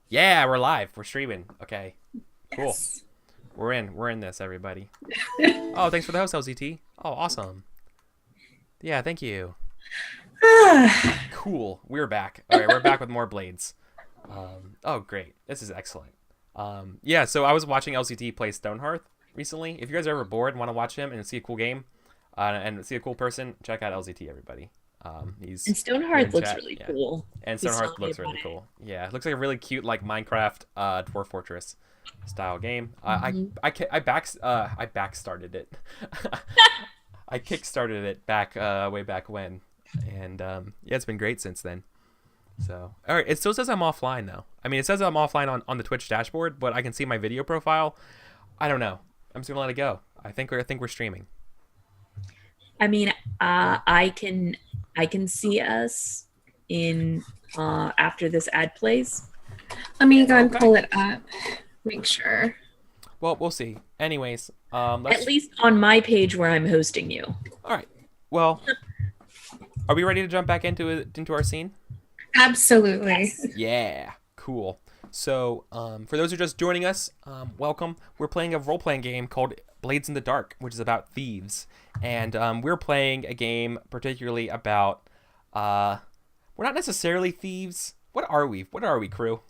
Yeah, we're live. We're streaming. Okay, cool. Yes. We're in this, everybody. Oh, thanks for the host, LZT. Oh, awesome. Yeah, thank you. Cool. We're back. All right, we're back with more blades. Oh, great. This is excellent. Yeah, so I was watching LCT play Stonehearth recently. If you guys are ever bored and want to watch him and see a cool game, and see a cool person, check out LZT, everybody. He's And here in Stonehearth looks chat. really Yeah. cool. And He's Stonehearth telling me looks about really it. cool. Yeah, it looks like a really cute like Minecraft Dwarf Fortress style game. I back started it. I kickstarted it back way back when, and yeah, it's been great since then. So all right, it still says I'm offline though. I mean, it says I'm offline on the Twitch dashboard, but I can see my video profile. I don't know. I'm just gonna let it go. I think we're streaming. I mean, I can see us in after this ad plays. Let me go and Okay. pull it up. Make sure. Well, we'll see. Anyways, At least on my page where I'm hosting you. all right. Well, are we ready to jump back into our scene? Absolutely. Yeah, cool. So, for those who are just joining us, welcome. We're playing a role-playing game called Blades in the Dark, which is about thieves. And we're playing a game particularly about, we're not necessarily thieves. What are we? What are we, crew?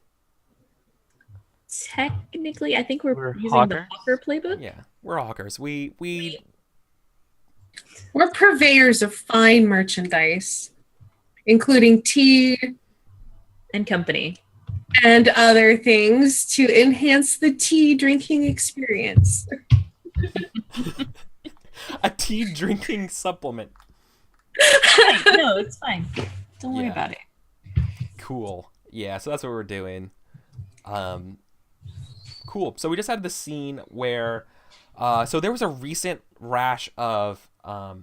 Technically, I think we're using hawkers. the Hawker playbook. Yeah, we're hawkers. We We're purveyors of fine merchandise, including tea And company. and other things to enhance the tea drinking experience. a tea drinking supplement. No, it's fine. Don't worry Yeah. about it. Cool. Yeah, so that's what we're doing. Cool. So we just had the scene where, so there was a recent rash of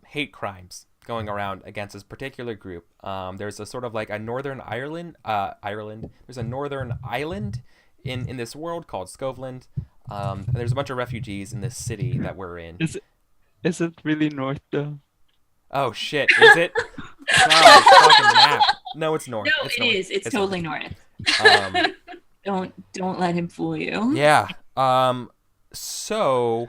hate crimes going around against this particular group. There's a sort of like a Northern Ireland. There's a northern island in this world called Scotland. And there's a bunch of refugees in this city that we're in. Is it really north though? Oh shit! Is it? God, fucking map. No, it's north. No, it's it north. is. It's totally north. Um, Don't let him fool you. Yeah. So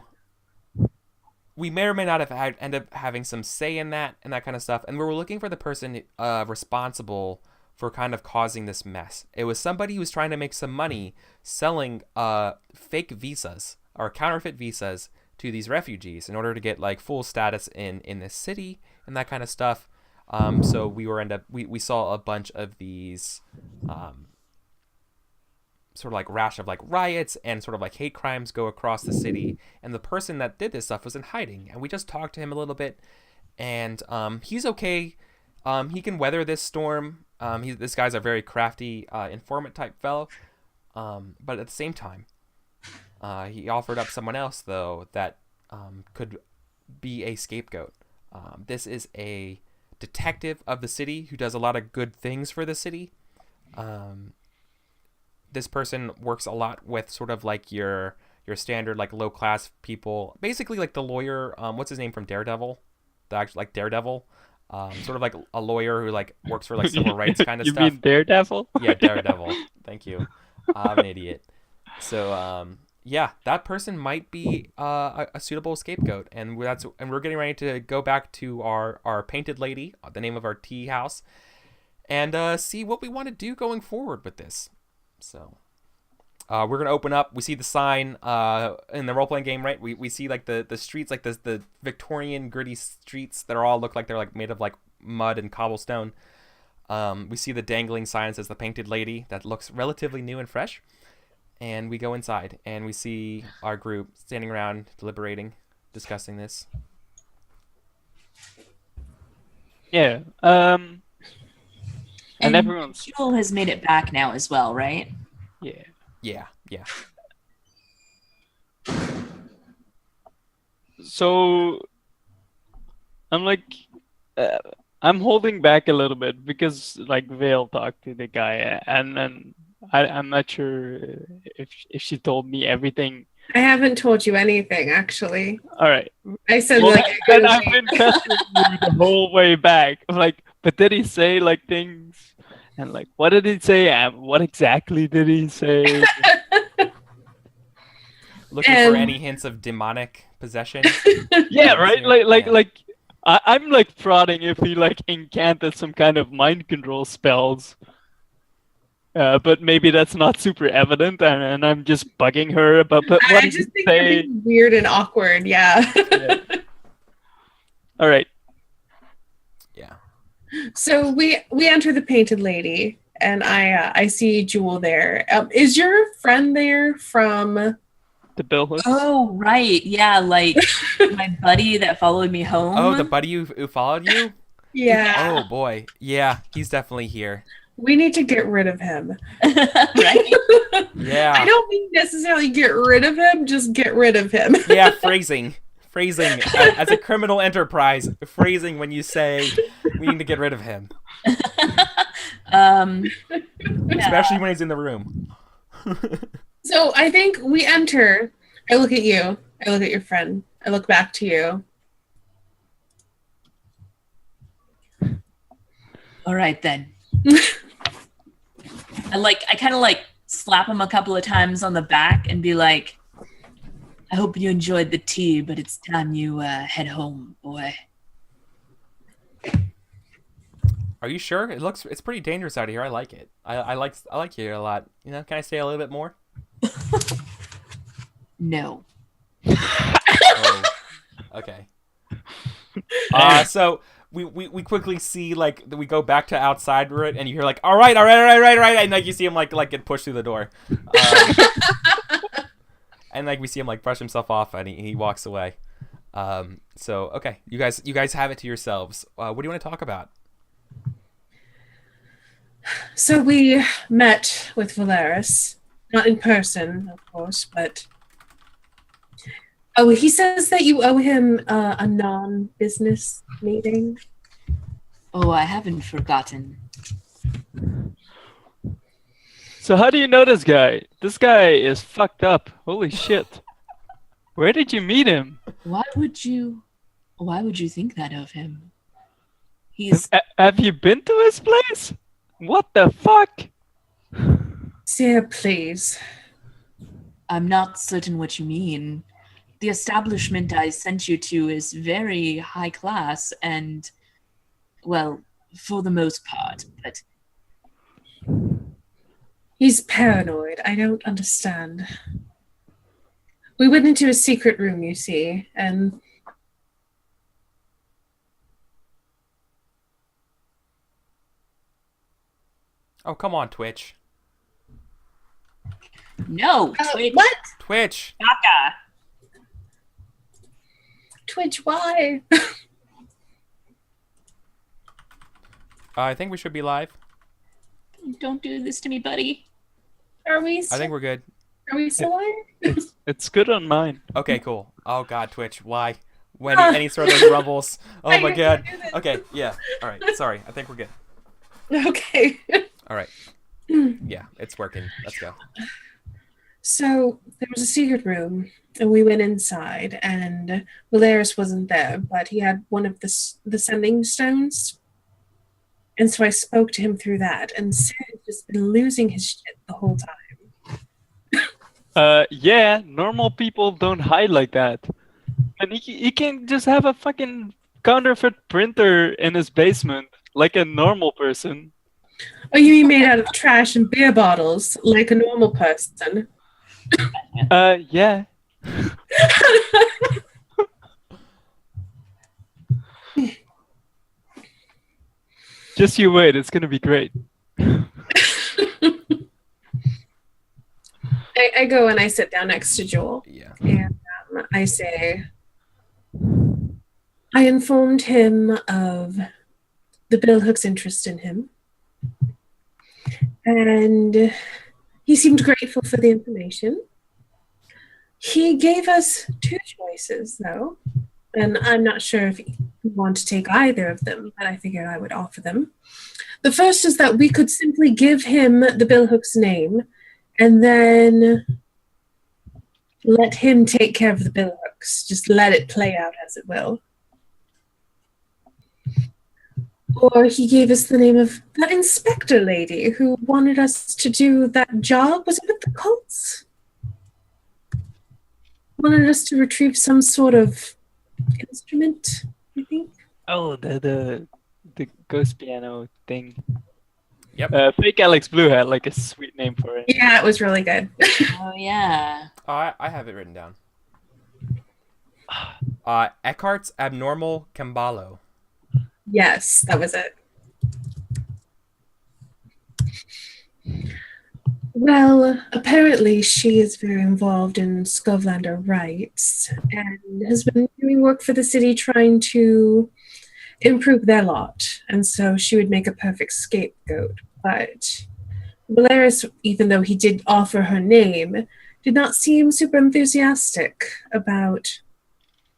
we may or may not have end up having some say in that and that kind of stuff. And we were looking for the person responsible for kind of causing this mess. It was somebody who was trying to make some money selling fake visas or counterfeit visas to these refugees in order to get like full status in this city and that kind of stuff. So we saw a bunch of these sort of like rash of like riots and sort of like hate crimes go across the city, and the person that did this stuff was in hiding, and we just talked to him a little bit, and he's okay. He can weather this storm. This guy's a very crafty informant type fellow, but at the same time he offered up someone else though that could be a scapegoat. This is a detective of the city who does a lot of good things for the city. This person works a lot with sort of like your standard like low class people, basically like the lawyer. What's his name from Daredevil? The actual like Daredevil, sort of like a lawyer who like works for like civil rights kind of You stuff. mean Daredevil? Yeah, Daredevil. Thank you. I'm an idiot. So yeah, that person might be a suitable scapegoat, and we're getting ready to go back to our painted lady, the name of our tea house, and see what we want to do going forward with this. So we're gonna open up. We see the sign in the role playing game, right? We see like the streets, like the Victorian gritty streets that are all look like they're like made of like mud and cobblestone. We see the dangling sign that says the painted lady that looks relatively new and fresh. And we go inside and we see our group standing around deliberating, discussing this. Yeah. And everyone's Jewel has made it back now as well, right? yeah. Yeah. So I'm like, I'm holding back a little bit because like Vale talked to the guy, and then I'm not sure if she told me everything. I haven't told you anything, actually. All right. I said Well, like then I've been testing you the whole way back. I'm like, but did he say like things? And like, what did he say? What exactly did he say? Looking for And- any hints of demonic possession. Yeah, right. Yeah. I'm like prodding if he like incanted some kind of mind control spells. But maybe that's not super evident, and I'm just bugging her about. But what I did just he think you're say? being weird and awkward. Yeah. Yeah. All right. Yeah. So we enter the Painted Lady, and I see Jewel there. Is your friend there from? The bill hooks. Oh, right. Yeah, like my buddy that followed me home. Oh, the buddy who followed you? Yeah. Oh boy. Yeah, he's definitely here. We need to get rid of him. Right? Yeah. I don't mean necessarily get rid of him, just get rid of him. Yeah, phrasing as a criminal enterprise. Phrasing when you say we need to get rid of him, especially when he's in the room. So I think we enter. I look at you. I look at your friend. I look back to you. All right then. I kind of like slap him a couple of times on the back and be like, I hope you enjoyed the tea, but it's time you head home, boy. Are you sure? It's pretty dangerous out here. I like it. I like here a lot. You know, can I stay a little bit more? No. Oh, okay. So we quickly see like we go back to outside it, and you hear like all right, and like you see him like get pushed through the door, and like we see him like brush himself off, and he walks away. So okay, you guys have it to yourselves. What do you want to talk about? So we met with Valeris, not in person, of course, but he says that you owe him a non-business meeting. Oh, I haven't forgotten. So how do you know this guy? This guy is fucked up. Holy shit. Where did you meet him? Why would you think that of him? He's Have you been to his place? What the fuck? Sir, please. I'm not certain what you mean. The establishment I sent you to is very high class and, well, for the most part, but He's paranoid. I don't understand. We went into a secret room, you see, and Oh, come on, Twitch. no, Twitch, what? Twitch. Gaga. Twitch, why? I think we should be live. Don't do this to me, buddy. Are we? I think we're good. Are we still on? It's good on mine. Okay, cool. Oh god, Twitch, why? When any sort of those rumbles? Oh my god. Okay, yeah. All right. Sorry. I think we're good. Okay. All right. Yeah, it's working. Let's go. So there was a secret room, and we went inside, and Valeris wasn't there, but he had one of the sending stones. And so I spoke to him through that, and Sid's just been losing his shit the whole time. Yeah, normal people don't hide like that. And he can just have a fucking counterfeit printer in his basement, like a normal person. Oh, you mean made out of trash and beer bottles, like a normal person? Yeah. Just you wait, it's gonna be great. I go and I sit down next to Joel, Yeah. and I say, I informed him of the Billhook's interest in him, and he seemed grateful for the information. He gave us two choices, though, and I'm not sure if you want to take either of them, but I figured I would offer them. The first is that we could simply give him the Billhook's name, and then let him take care of the Billhooks. Just let it play out as it will. Or he gave us the name of that inspector lady who wanted us to do that job. Was it with the cults? Wanted us to retrieve some sort of instrument, I think. Oh, the ghost piano thing. Yep. Fake Alex Blue had like a sweet name for it. Yeah, it was really good. Oh yeah. Oh, I have it written down. Eckhart's Abnormal Cambalo. Yes, that was it. Well, apparently she is very involved in Skovlander rights and has been doing work for the city trying to improve their lot. And so she would make a perfect scapegoat. But Valeris, even though he did offer her name, did not seem super enthusiastic about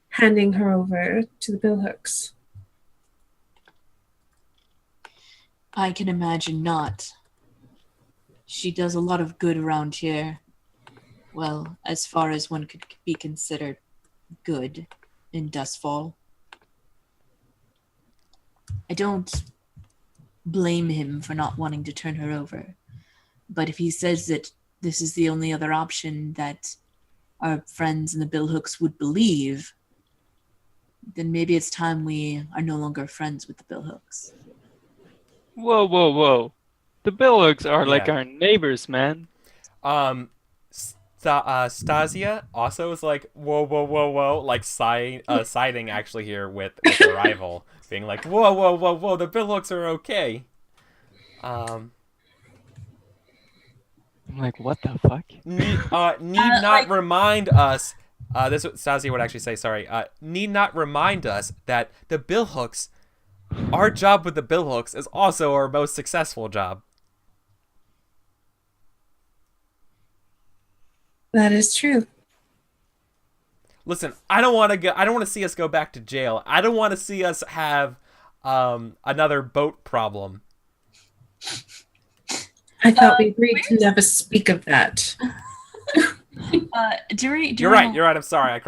handing her over to the billhooks. I can imagine not. She does a lot of good around here. Well, as far as one could be considered good in Duskvol. I don't blame him for not wanting to turn her over. But if he says that this is the only other option that our friends in the billhooks would believe, then maybe it's time we are no longer friends with the billhooks. Whoa, whoa, whoa! The Billhooks are like Yeah. our neighbors, man. Stasia also is like, whoa, whoa, whoa, whoa, like siding actually here with the rival, being like, whoa, whoa, whoa, whoa, the Billhooks are okay. I'm like, what the fuck? Need not remind us. This is what Stasia would actually say. Sorry. Need not remind us that the Billhooks, our job with the Billhooks is also our most successful job. That is true. Listen, I don't want to see us go back to jail. I don't want to see us have another boat problem. I thought we agreed to never speak of that. You're right. You're right. I'm sorry.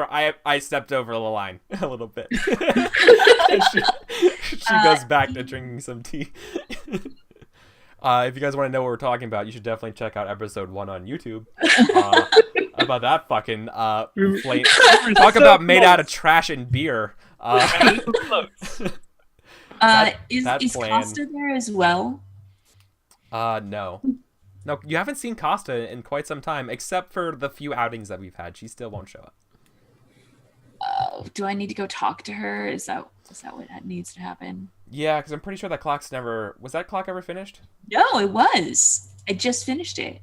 I stepped over the line a little bit. And she goes back to drinking some tea. If you guys want to know what we're talking about, you should definitely check out episode 1 on YouTube. About that fucking flame. Talk about made out of trash and beer. Is Costa there as well? No. No, you haven't seen Costa in quite some time, except for the few outings that we've had. She still won't show up. Do I need to go talk to her? Is that what needs to happen? Yeah, because I'm pretty sure that clock's never... Was that clock ever finished? No, it was. I just finished it.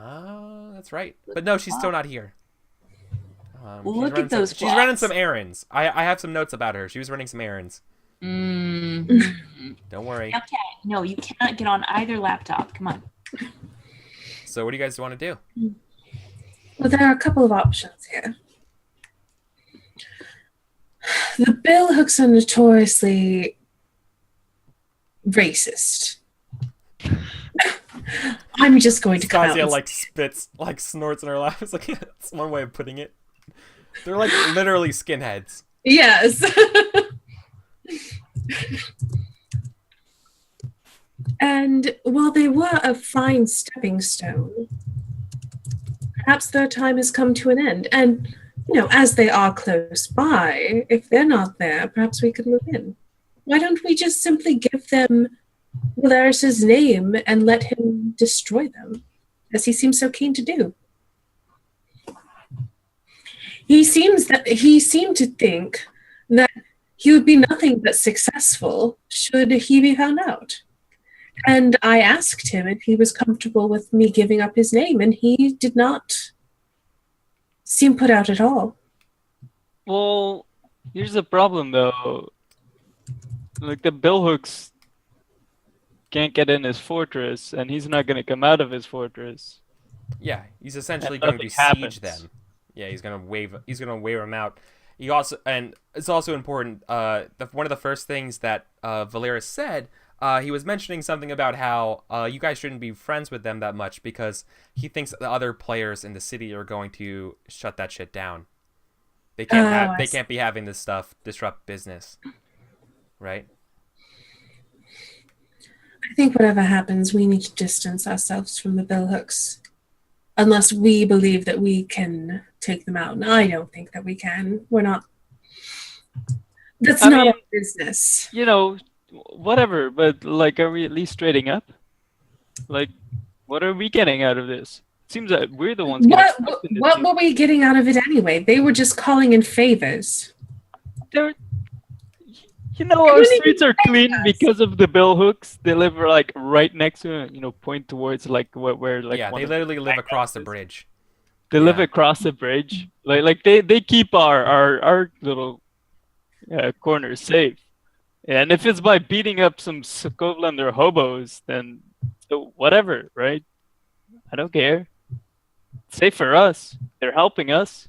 Oh, that's right. But no, she's still not here. Look at those She's running some errands. I have some notes about her. She was running some errands. Mm-hmm. Don't worry. Okay. No, you cannot get on either laptop. Come on. So what do you guys want to do? Well, there are a couple of options here. The billhooks are notoriously racist. I'm just going to come out. Stasia like spits, like snorts in her lap. It's like that's one way of putting it. They're like literally skinheads. Yes. And while they were a fine stepping stone, perhaps their time has come to an end. And, as they are close by, if they're not there, perhaps we could move in. Why don't we just simply give them Valeris's name and let him destroy them, as he seems so keen to do? He seemed to think that he would be nothing but successful should he be found out. And I asked him if he was comfortable with me giving up his name, and he did not seem put out at all. Well, here's the problem, though. Like, the Billhooks can't get in his fortress, and he's not going to come out of his fortress. Yeah, he's essentially And going to nothing besiege happens. them. Yeah, he's gonna wave them out. He also, and it's also important. One of the first things that Valeris said, he was mentioning something about how you guys shouldn't be friends with them that much because he thinks the other players in the city are going to shut that shit down. They can't I see. be having this stuff disrupt business, right? I think whatever happens, we need to distance ourselves from the billhooks. Unless we believe that we can take them out. And I don't think that we can. We're not. That's I not mean, our business. You know, whatever, but like, are we at least trading up? Like, what are we getting out of this? Seems that we're the ones getting stuck in this. What were we getting out of it anyway? They were just calling in favors. They're, our streets are clean because of the bill hooks. They live like right next to, point towards like where like. Yeah, one they of the literally live across the hangouts is. bridge. They live across the bridge. Like they keep our little corners safe. And if it's by beating up some Skovlander hobos, then so whatever, right? I don't care. It's safe for us. They're helping us.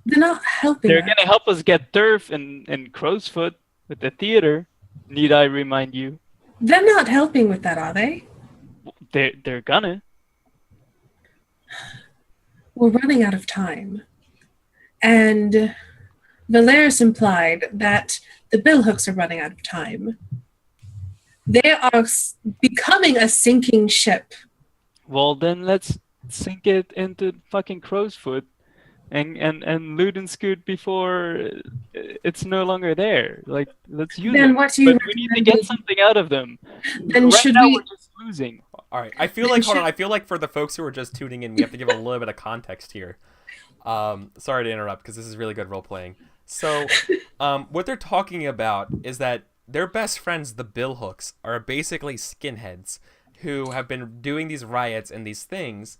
They're not helping They're us. gonna help us get turf in Crowsfoot with the theater. Need I remind you? They're not helping with that, are they? They're gonna. We're running out of time. And Valeris implied that the billhooks are running out of time. They are becoming a sinking ship. Well, then let's sink it into fucking Crowsfoot and loot and scoot before it's no longer there. Like, let's use Then it. what do you But we need to get something out of them. Then right should now we- we're just losing. All right. I feel like hold on. I feel like for the folks who are just tuning in, we have to give a little bit of context here. Sorry to interrupt because this is really good role playing. So, what they're talking about is that their best friends, the Billhooks, are basically skinheads who have been doing these riots and these things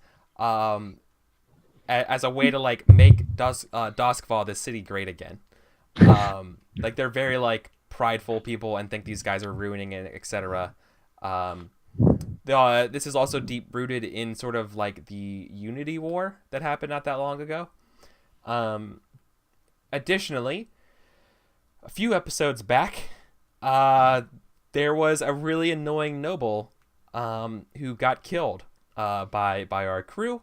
as a way to like make Doskvol, the city, great again. Like they're very like prideful people and think these guys are ruining it, etc. This is also deep rooted in sort of like the Unity War that happened not that long ago. Additionally, a few episodes back, there was a really annoying noble who got killed by our crew.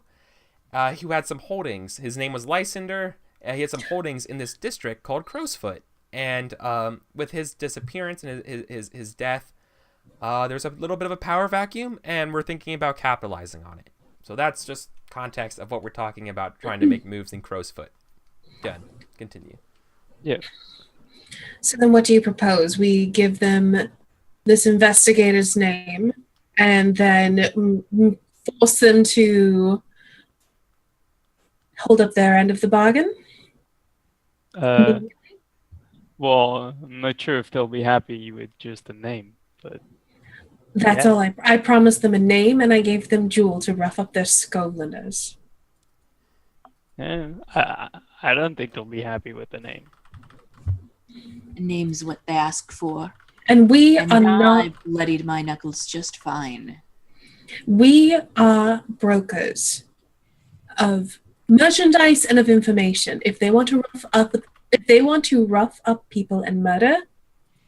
Who had some holdings. His name was Lysander. He had some holdings in this district called Crowsfoot. And with his disappearance and his death, there's a little bit of a power vacuum, and we're thinking about capitalizing on it. So that's just context of what we're talking about, trying to make moves in Crowsfoot. Done. Continue. Yeah. So then what do you propose? We give them this investigator's name and then force them to hold up their end of the bargain? Well, I'm not sure if they'll be happy with just the name, but That's Yeah. all I promised them a name and I gave them Jewel to rough up their Skovlanders. I don't think they'll be happy with the name. A name's what they ask for. And we And are I not bloodied my knuckles just fine. we are brokers of merchandise and of information. If they want to rough up people and murder,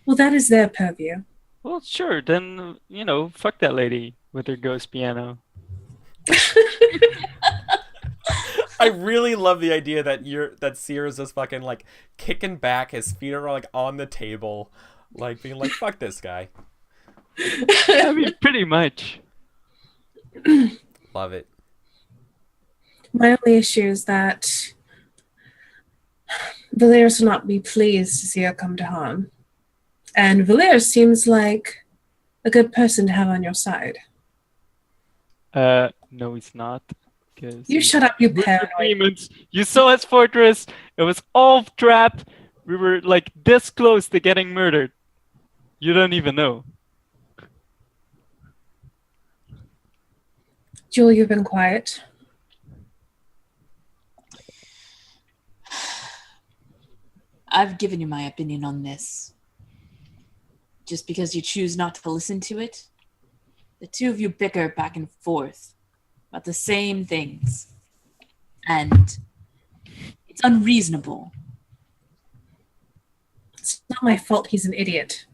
well, that is their purview. Well, sure. Then fuck that lady with her ghost piano. I really love the idea that Sears is fucking like kicking back, his feet are like on the table, like being like, fuck this guy. I mean, pretty much. Love it. My only issue is that Valeris will not be pleased to see her come to harm. And Valeris seems like a good person to have on your side. No, he's not. You shut up, you We're paranoid. agreements. You saw his fortress. It was all trapped. We were like this close to getting murdered. You don't even know. Jewel, you've been quiet. I've given you my opinion on this. Just because you choose not to listen to it, the two of you bicker back and forth about the same things. And it's unreasonable. It's not my fault he's an idiot.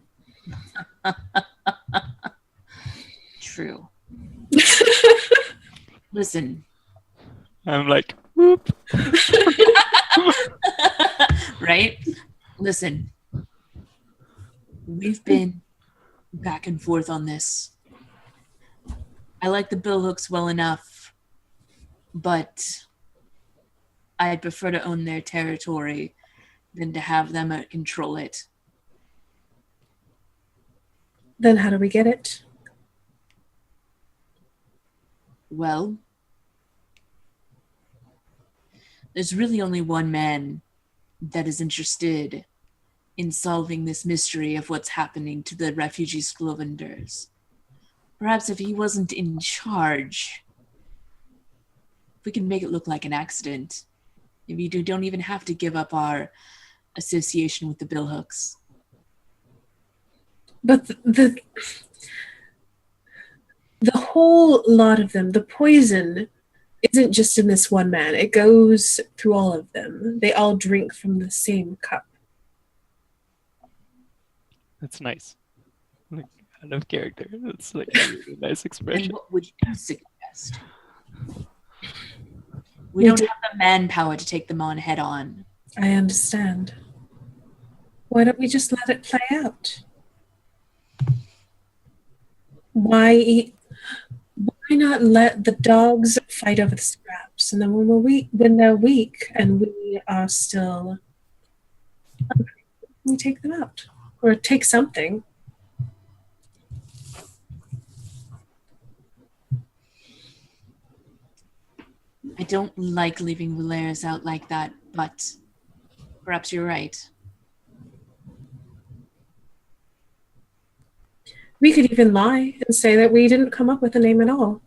True. Listen, I'm like, whoop. right? Listen, we've been back and forth on this. I like the billhooks well enough, but I'd prefer to own their territory than to have them control it. Then how do we get it? Well, there's really only one man that is interested in solving this mystery of what's happening to the refugee Sklovenders. Perhaps if he wasn't in charge, we can make it look like an accident. Maybe you don't even have to give up our association with the billhooks. But the whole lot of them, the poison isn't just in this one man. It goes through all of them. They all drink from the same cup. That's nice. Like, out of character. That's like a really nice expression. And what would you suggest? We don't have the manpower to take them on head on. I understand. Why don't we just let it play out? Why not let the dogs fight over the scraps, and then when they're weak and we are still hungry, we take them out or take something. I don't like leaving Valeris out like that, but perhaps you're right. We could even lie and say that we didn't come up with a name at all.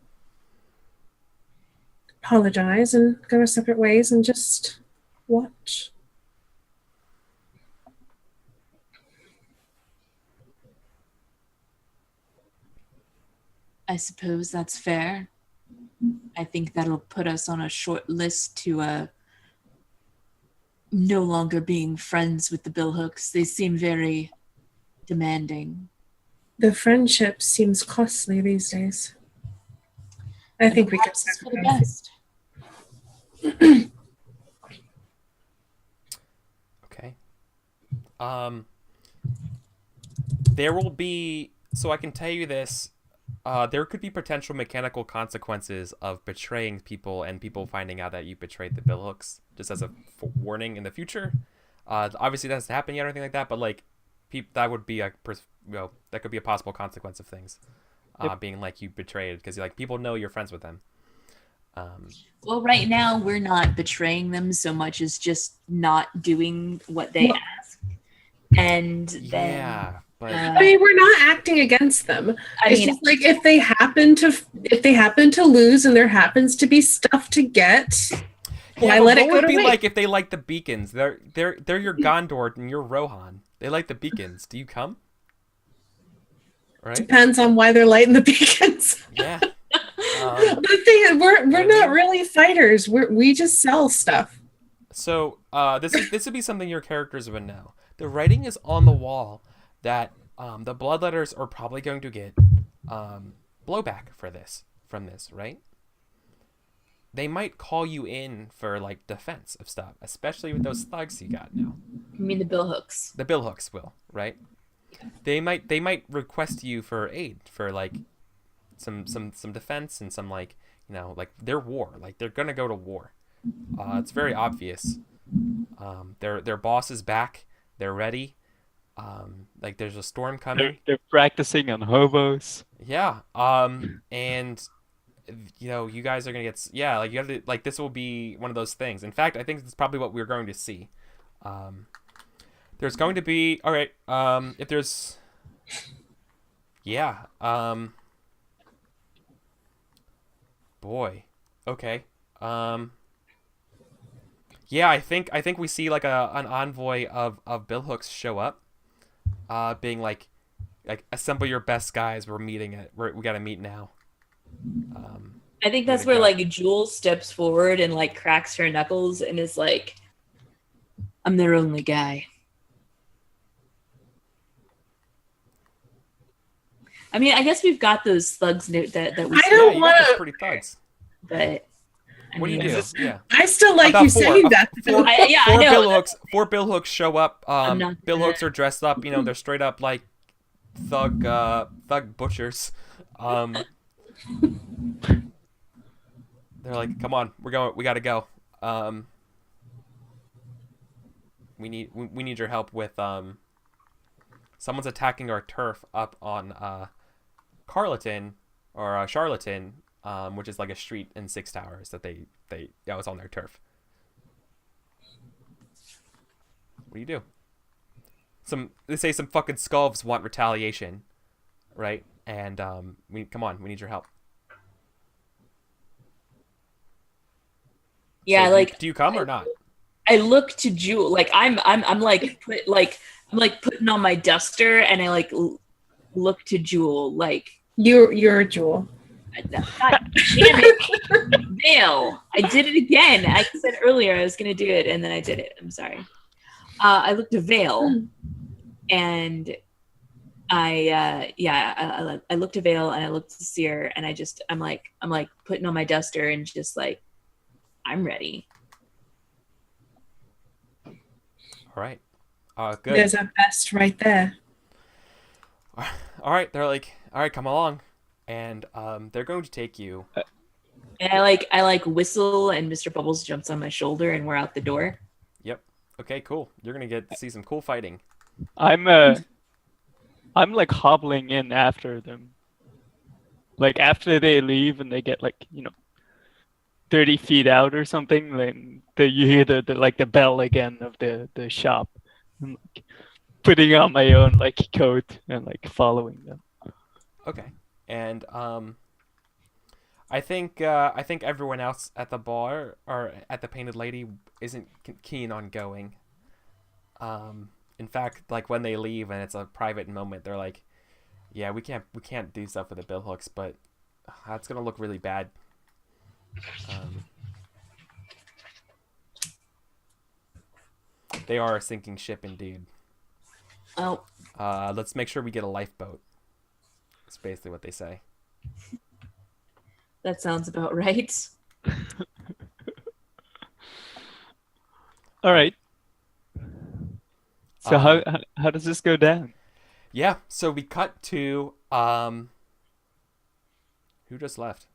Apologize and go our separate ways and just watch. I suppose that's fair. I think that'll put us on a short list to no longer being friends with the billhooks. They seem very demanding. The friendship seems costly these days. I think we could Perhaps for the sacrifice best. Okay. There will be, so I can tell you this, there could be potential mechanical consequences of betraying people and people finding out that you betrayed the billhooks, just as a warning in the future. Obviously that hasn't happened yet or anything like that, but like that would be that could be a possible consequence of things. Being like you betrayed, because like people know you're friends with them. Well, right now we're not betraying them so much as just not doing what they ask. And then Yeah, but I mean, we're not acting against them. I It's mean, just like if they happen to lose and there happens to be stuff to get, why let it what go would to be waste? like if they like the beacons? They're your Gondor and you're Rohan. They like the beacons. Do you come? Right? Depends on why they're lighting the beacons. Yeah. The thing is, we're not really fighters. We just sell stuff. So this would be something your characters would know. The writing is on the wall that the bloodletters are probably going to get blowback from this, right? They might call you in for like defense of stuff, especially with those thugs you got now. I mean the billhooks. The billhooks will, right? They might request you for aid for like some defense and some like, you know, like their war, like they're gonna go to war. It's very obvious. Their boss is back. They're ready. Like there's a storm coming. They're practicing on hobos. Yeah. And you know, you guys are gonna get like you have to like this will be one of those things. In fact, I think it's probably what we're going to see. There's going to be if there's boy. Okay. Yeah, I think we see like an envoy of billhooks show up, being like assemble your best guys. We gotta meet now. I think that's where like Jules steps forward and like cracks her knuckles and is like, "I'm their only guy." I mean, I guess we've got those thugs that we. I don't you got want those to. pretty thugs. But What do you do? Yeah. I still like About you four. saying that. I know. Four billhooks show up. I'm not Billhooks gonna- are dressed up. You know, they're straight up like thug butchers. They're like, come on, we gotta go. We need your help with someone's attacking our turf up on Carleton or Charlatan, which is like a street in Six Towers that that was on their turf. What do you do? They say some fucking skulls want retaliation, right? And we need your help. Yeah, So like do you come or not? I look to Jewel, like I'm like putting on my duster, and I like look to Jewel, like You're a Jewel. God damn it, Vale! I did it again. I said earlier I was gonna do it, and then I did it. I'm sorry. I looked to Vale, and I looked to Vale, and I looked to Seer, and I'm like putting on my duster, and just like I'm ready. All right. Good. There's our best right there. All right. They're like, all right, come along, and they're going to take you. And I whistle, and Mr. Bubbles jumps on my shoulder, and we're out the door. Yep. Okay. Cool. You're gonna get to see some cool fighting. I'm like hobbling in after them. Like after they leave and they get like 30 feet out or something, then you hear the bell again of the shop. I'm like putting on my own like coat and like following them. Okay. And I think everyone else at the bar or at the Painted Lady isn't keen on going. In fact, like when they leave and it's a private moment, they're like, "Yeah, we can't do stuff with the bill hooks, but that's gonna look really bad." They are a sinking ship indeed. Oh, let's make sure we get a lifeboat. That's basically what they say. that sounds about right. All right. So how does this go down? Yeah, so we cut to who just left?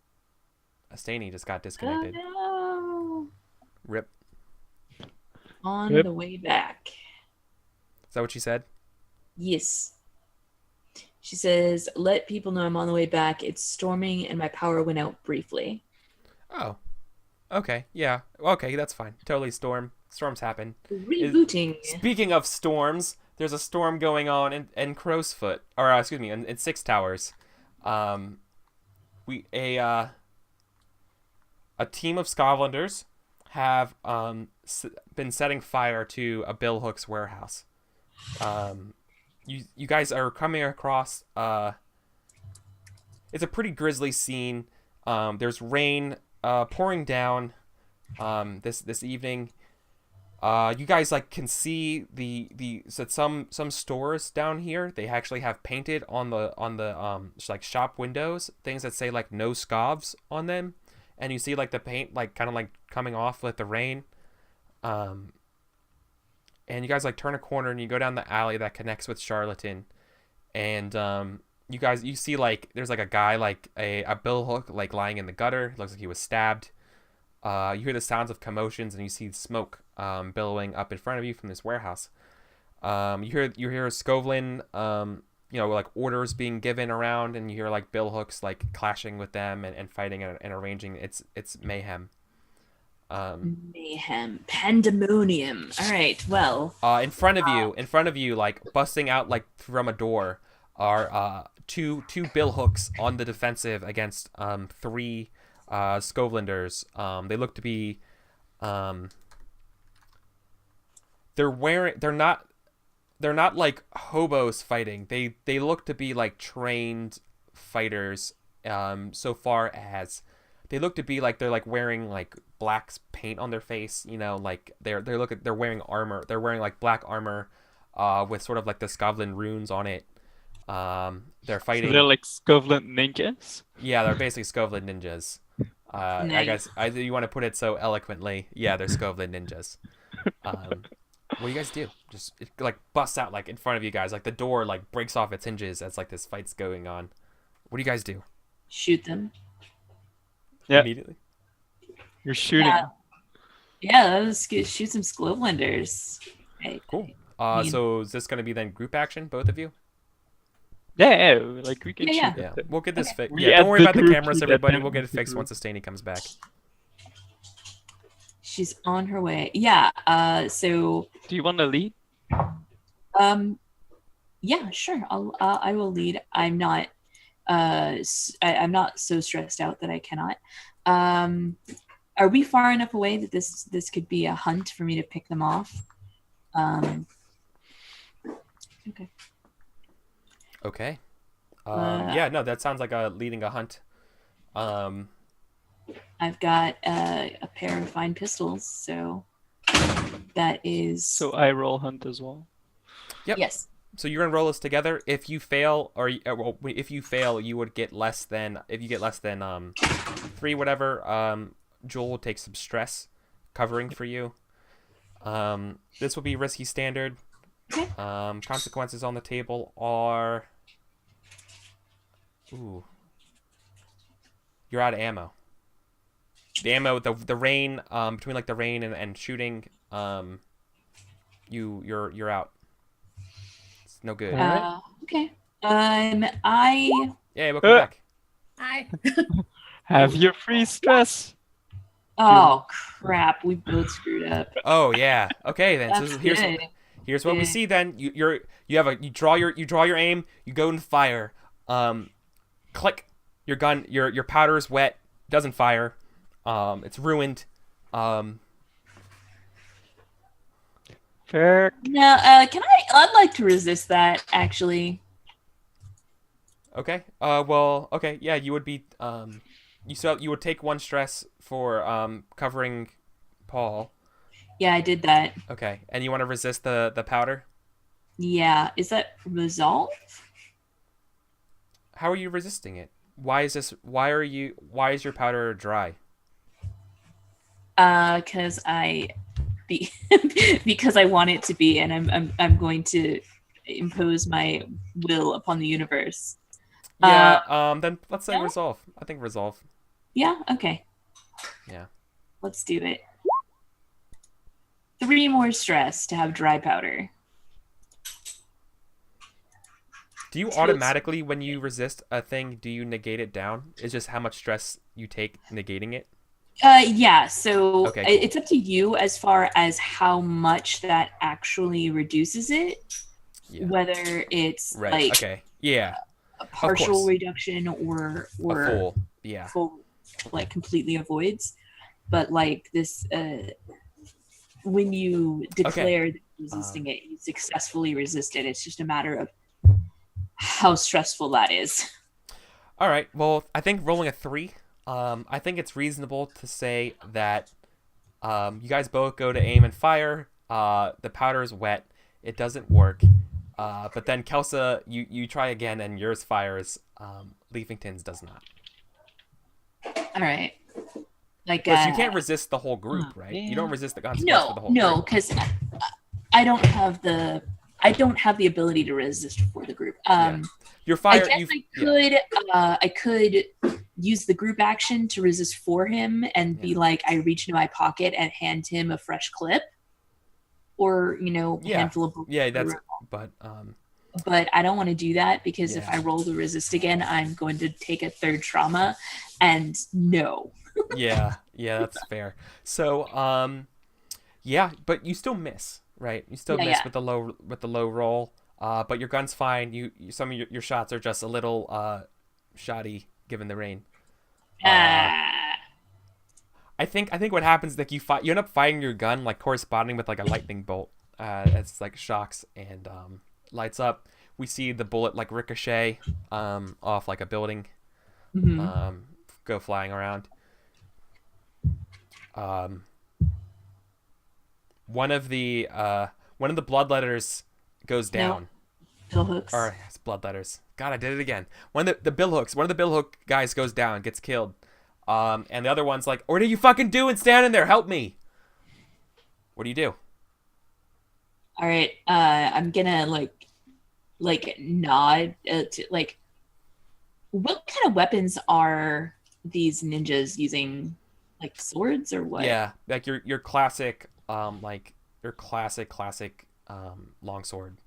Asteyni just got disconnected. Oh, no. Rip. On Yep. the way back. Is that what she said? Yes. She says, "Let people know I'm on the way back. It's storming and my power went out briefly." Oh. Okay, yeah. Okay, that's fine. Totally storms happen. Rebooting. Speaking of storms, there's a storm going on in Crowsfoot, or excuse me, in Six Towers. A team of Scotlanders have been setting fire to a Bill Hooks warehouse. You guys are coming across. It's a pretty grisly scene. There's rain pouring down this evening. You guys can see so some stores down here, they actually have painted on the shop windows things that say like no scovs on them, and you see like the paint kind of coming off with the rain. And you guys turn a corner and you go down the alley that connects with Charlatan, and you see there's a guy a bill hook lying in the gutter. It looks like he was stabbed. You hear the sounds of commotions and you see smoke billowing up in front of you from this warehouse. You hear Skovlin, orders being given around, and you hear bill hooks clashing with them and fighting and arranging. It's mayhem. Mayhem. Pandemonium. All right, well. In front of you, busting out from a door are two bill hooks on the defensive against three Skovlanders. They look to be they're not like hobos fighting. They look to be trained fighters, so far as they look to be they're wearing black paint on their face, they're wearing armor. They're wearing black armor with sort of the Skovland runes on it. They're fighting. So they're Skovland ninjas? Yeah, they're basically Skovland ninjas. I Nice. guess you want to put it so eloquently. Yeah, they're Skovland ninjas. What do you guys do? Just it, like busts out like in front of you guys. Like the door like breaks off its hinges as like this fight's going on. What do you guys do? Shoot them. Yeah. Immediately. You're shooting. Yeah, let's shoot some glow blenders. Right. Cool. mean- So is this gonna be then group action, both of you? Yeah, like we can Yeah, shoot. Yeah. at We'll get this fixed. We Yeah. add Don't worry the about the group cameras, to that everybody. then We'll get it with the fixed group. once Asteyni comes back. She's on her way. Yeah. So. Do you want to lead? Yeah, sure. I will lead. I'm not. I'm not so stressed out that I cannot. Are we far enough away that this could be a hunt for me to pick them off? Okay. Okay. Yeah. No, that sounds like leading a hunt. I've got a pair of fine pistols, so that is. So I roll hunt as well. Yep. Yes. So you're gonna roll this together. If you fail, well, if you fail, you would get less than. If you get less than 3, whatever. Joel will take some stress covering for you. This will be risky standard. Okay. Consequences on the table are. Ooh. You're out of ammo. The ammo, the rain, between like the rain and shooting, you're out. It's no good. Okay. Yeah, we'll come back. Hi. Have your free stress. Oh crap! We both screwed up. Oh yeah. Okay then. That's So good. here's what we Yeah. see then. You draw your aim. You go and fire. Click. Your gun. Your powder is wet. Doesn't fire. It's ruined. Fair. Now, can I'd like to resist that actually. Okay. Well. Okay. Yeah. You would be. You would take 1 stress for covering Paul. Yeah, I did that. Okay. And you want to resist the powder? Yeah, is that resolve? How are you resisting it? Why is your powder dry? Because because I want it to be, and I'm going to impose my will upon the universe. Yeah. Then let's say yeah. resolve. I think resolve. Yeah. Okay. Yeah. Let's do it. 3 more stress to have dry powder. Do you So automatically, when you resist a thing, do you negate it down? It's just how much stress you take negating it? Yeah. So Okay, cool. it's up to you as far as how much that actually reduces it. Yeah. Whether it's Right. like Okay. Yeah. a partial course. reduction or A full. Yeah. full, like completely avoids. But like this, when you declare that you're resisting it, you successfully resist it. It's just a matter of how stressful that is. All right. Well, I think rolling a 3. I think it's reasonable to say that you guys both go to aim and fire. The powder is wet. It doesn't work. But then Kelsa, you try again and yours fires. Liefington's does not. All right. Like But you can't resist the whole group, right? You don't resist the consequence for the whole no, group. because I don't have the ability to resist for the group. Your I fire. guess I could use the group action to resist for him and be like, I reach into my pocket and hand him a fresh clip, or handful of bullets. Yeah, that's. But But I don't want to do that because if Yeah. I roll the resist again, I'm going to take a 3rd trauma, and no. yeah, that's fair. So yeah, but you still miss, right? You still Yeah, miss yeah. with the low roll. But your gun's fine. Some of your shots are just a little shoddy given the rain. I think what happens is like you end up firing your gun like corresponding with like a lightning bolt. It's like shocks and lights up. We see the bullet like ricochet off like a building, Mhm. go flying around. One of the bloodletters goes down. Pill hooks. Or it's bloodletters. God, I did it again. One of the billhooks. One of the billhook guys goes down, gets killed. And the other one's like, "What are you fucking doing standing there? Help me!" What do you do? All right. I'm gonna nod to like. What kind of weapons are these ninjas using? Like swords or what? Yeah, like your classic classic longsword.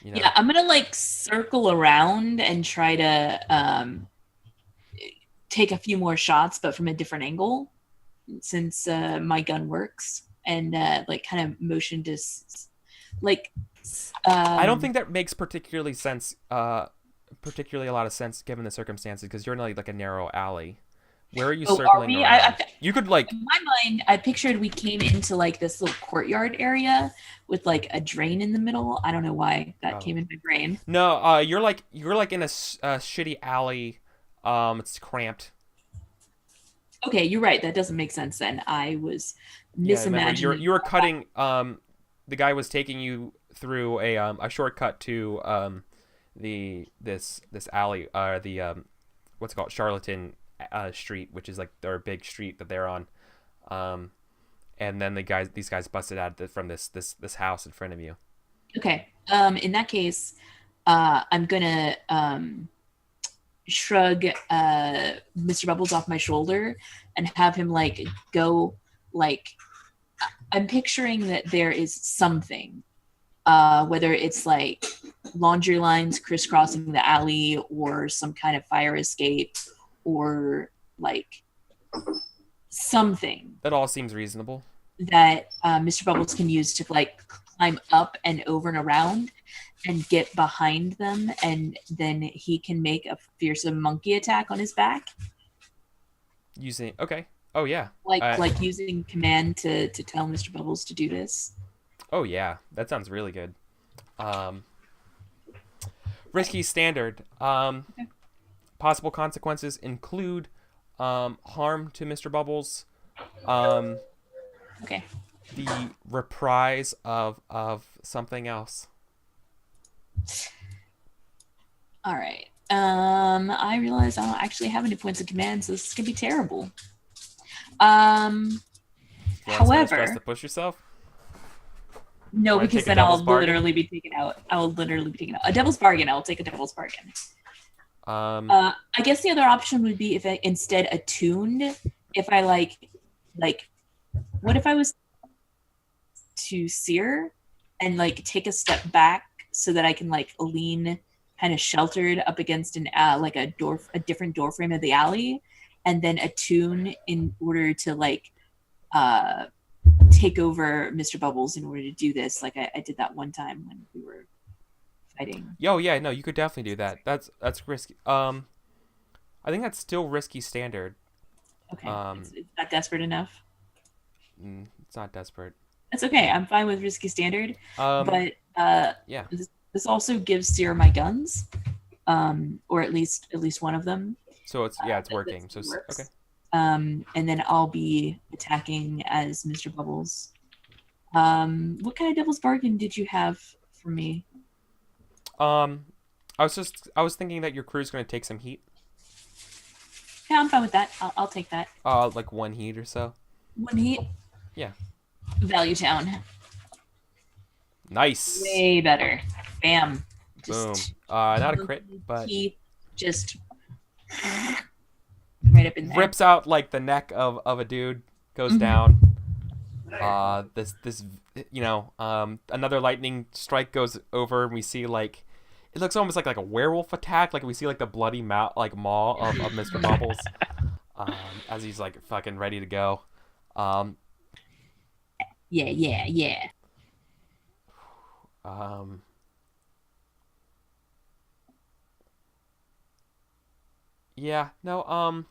You know. Yeah, I'm gonna like circle around and try to take a few more shots, but from a different angle, since my gun works, and like kind of motion to like. I don't think that makes particularly a lot of sense given the circumstances because you're in like a narrow alley. Where are you circling around? You could like. In my mind, I pictured we came into like this little courtyard area with like a drain in the middle. I don't know why that came in my brain. No, you're like in a shitty alley. It's cramped. Okay, you're right. That doesn't make sense then. I was misimagining. Yeah, you were cutting. The guy was taking you through a shortcut to this alley. What's it called, Charlatan Street, which is like their big street that they're on. And then these guys busted out from this house in front of you. Okay. In that case, I'm gonna shrug Mr. Bubbles off my shoulder and have him like go like. I'm picturing that there is something, whether it's like laundry lines crisscrossing the alley or some kind of fire escape or like something. That all seems reasonable. That Mr. Bubbles can use to like climb up and over and around and get behind them, and then he can make a fearsome monkey attack on his back. Okay. Oh yeah. Like using command to tell Mr. Bubbles to do this. Oh yeah, that sounds really good. Risky standard. Okay. Possible consequences include harm to Mr. Bubbles. Okay. The reprise of something else. All right. I realize I don't actually have any points of command, so this is gonna be terrible. However, to push yourself. No, because then I'll literally be taken out. A devil's bargain. I'll take a devil's bargain. I guess the other option would be if I instead attuned. If I like, what if I was to sear and like take a step back so that I can like lean kind of sheltered up against an like a different door frame of the alley, and then attune in order to like take over Mr. Bubbles in order to do this. Like I did that one time when we were fighting. Yo, yeah, no, you could definitely do that. That's risky. I think that's still risky standard. Okay, it's not desperate enough. It's not desperate. It's okay. I'm fine with risky standard. But yeah, this also gives Seer my guns, or at least one of them. So it's working. So okay. And then I'll be attacking as Mr. Bubbles. What kind of devil's bargain did you have for me? I was thinking that your crew's going to take some heat. Yeah, I'm fine with that. I'll take that. Like 1 heat or so. 1 heat? Yeah. Value Town. Nice. Way better. Bam. Boom. Not a crit, but he just right up in there. Rips out like the neck of a dude, goes down. This another lightning strike goes over, and we see like it looks almost like a werewolf attack. Like we see like the bloody maw of Mr. Bubbles as he's like fucking ready to go. Yeah. Yeah, no,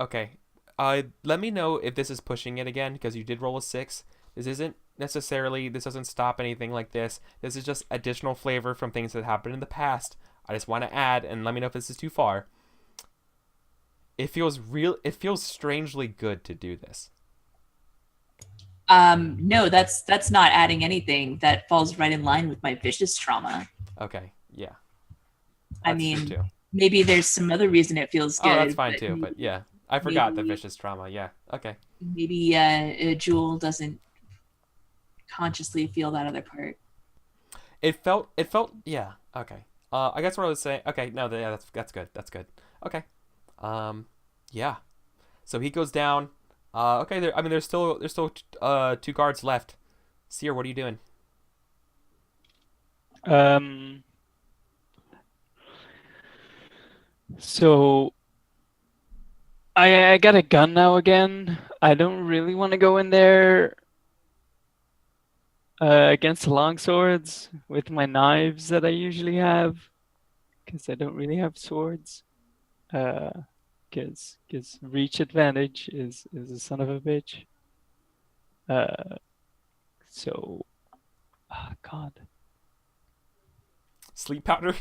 okay. Let me know if this is pushing it again, because you did roll a 6. This doesn't stop anything like this. This is just additional flavor from things that happened in the past. I just want to add, and let me know if this is too far. It feels strangely good to do this. No, that's not adding anything. That falls right in line with my vicious trauma. Okay, yeah. I mean, maybe there's some other reason it feels good. Oh, that's fine too, but yeah. I forgot the maybe vicious trauma. Yeah. Okay. Jewel doesn't consciously feel that other part. It felt yeah. Okay. I guess what I was saying. Okay, no, yeah, that's good. That's good. Okay. Yeah. So he goes down. Okay. There's still 2 guards left. Seer, what are you doing? Um. So I got a gun now again. I don't really want to go in there against long swords with my knives that I usually have, because I don't really have swords. Because reach advantage is a son of a bitch. Uh, so, God. Sleep powder.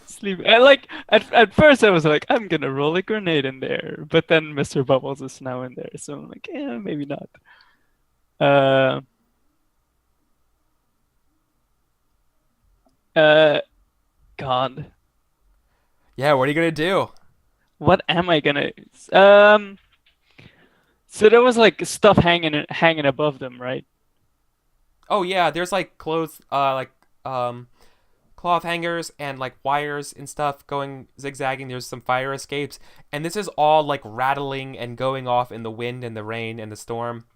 Sleep. I like at first I was like, I'm gonna roll a grenade in there, but then Mr. Bubbles is now in there, so I'm like, yeah, maybe not. Uh, God, Yeah. What are you gonna do? what am I gonna? So there was like stuff hanging above them, right? Oh yeah. There's like clothes. Cloth hangers and like wires and stuff going zigzagging. There's some fire escapes, and this is all like rattling and going off in the wind and the rain and the storm.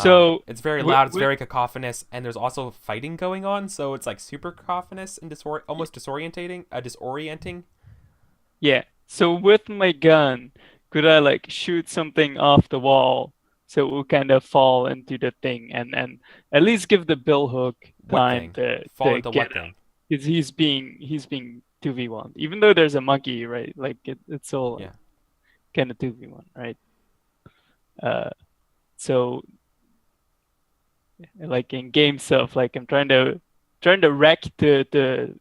So It's very wi- loud. It's wi- very cacophonous, and there's also fighting going on. So it's like super cacophonous and almost disorienting. yeah. So with my gun, could I like shoot something off the wall so it will kind of fall into the thing and at least give the bill hook What time thing? to Fall into get what thing? because he's being 2v1 even though there's a monkey, right? Like it's all Yeah. kind of 2v1, right? Uh, so like in game stuff, like I'm trying to wreck to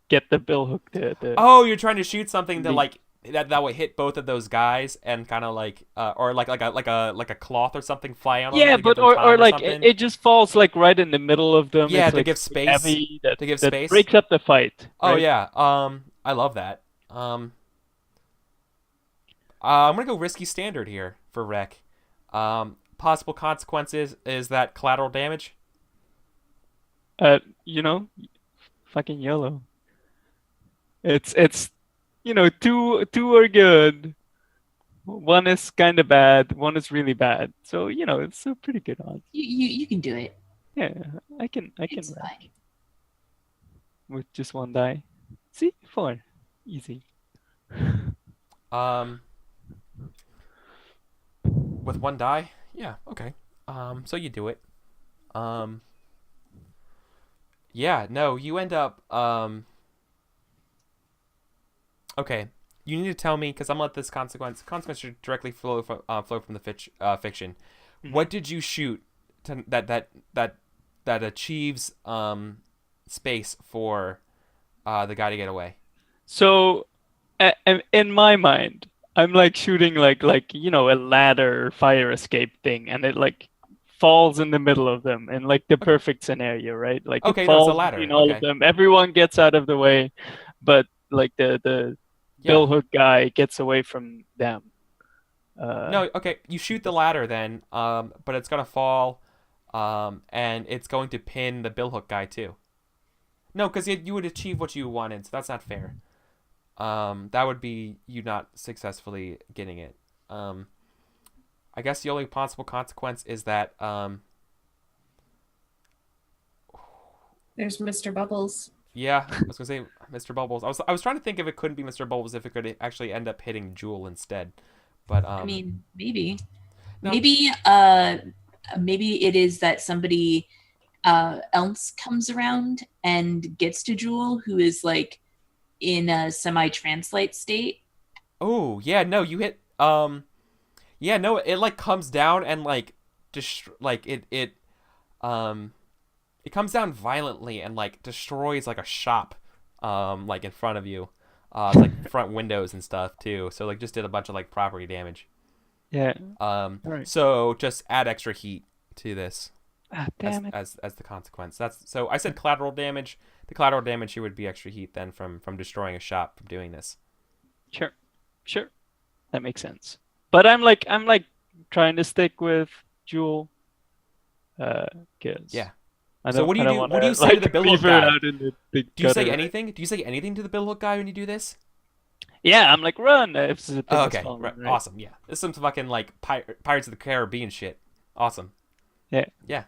get the bill hook to Oh, you're trying to shoot something to leap. like that would hit both of those guys and kind of like or like a cloth or something fly out on them Yeah, to give but them or time or like it, something. it just falls like right in the middle of them. Yeah, It's to like give super space. heavy that To give that space. breaks up the fight, Oh right? yeah. I love that. I'm gonna go risky standard here for wreck. Possible consequences is that collateral damage. You know, fucking yellow. It's two are good. One is kind of bad. One is really bad. So it's a pretty good odds. You can do it. Yeah, I can It's wreck fine. with just one die. See, 4, easy. Um, with 1 die. Yeah. Okay. So you do it. Um. Yeah. No. You end up. Okay. You need to tell me because I'm gonna let this consequence should directly flow from the fiction. Mhm. What did you shoot that achieves space for the guy to get away? So, in my mind, I'm like shooting like a ladder fire escape thing, and it like falls in the middle of them in like the Okay. perfect scenario, right? Like it Okay. No, it's a falls ladder. between all of Okay. them. Everyone gets out of the way, but like the Yeah. bill hook guy gets away from them. Uh, No. Okay. You shoot the ladder then. But it's gonna fall. And it's going to pin the billhook guy too. No, because you would achieve what you wanted, so that's not fair. That would be you not successfully getting it. I guess the only possible consequence is that There's Mr. Bubbles. yeah, I was gonna say Mr. Bubbles. I was trying to think if it couldn't be Mr. Bubbles if it could actually end up hitting Jewel instead, but I mean, maybe. no. Maybe it is that somebody else comes around and gets to Jewel, who is like in a semi-translate state. Oh yeah, no, you hit yeah, no, it like comes down and like like it comes down violently and like destroys like a shop like in front of you. It's like front windows and stuff too. So like just did a bunch of like property damage. yeah. All right. So just add extra heat to this Ah, as damn it. as the consequence. That's so I said collateral damage. The collateral damage here would be extra heat then from destroying a shop from doing this. Sure. Sure, that makes sense. But I'm like trying to stick with Jewel, kids. Yeah. I So don't, what do I you don't do? want What do to you say to the like billhook leave her guy? out in the Do you say gutter. anything? Do you say anything to the billhook guy when you do this? Yeah, I'm like, run! If the thing Oh, is okay, falling, right. right? Awesome. Yeah, this is some fucking like Pirates of the Caribbean shit. Awesome. Yeah. Yeah.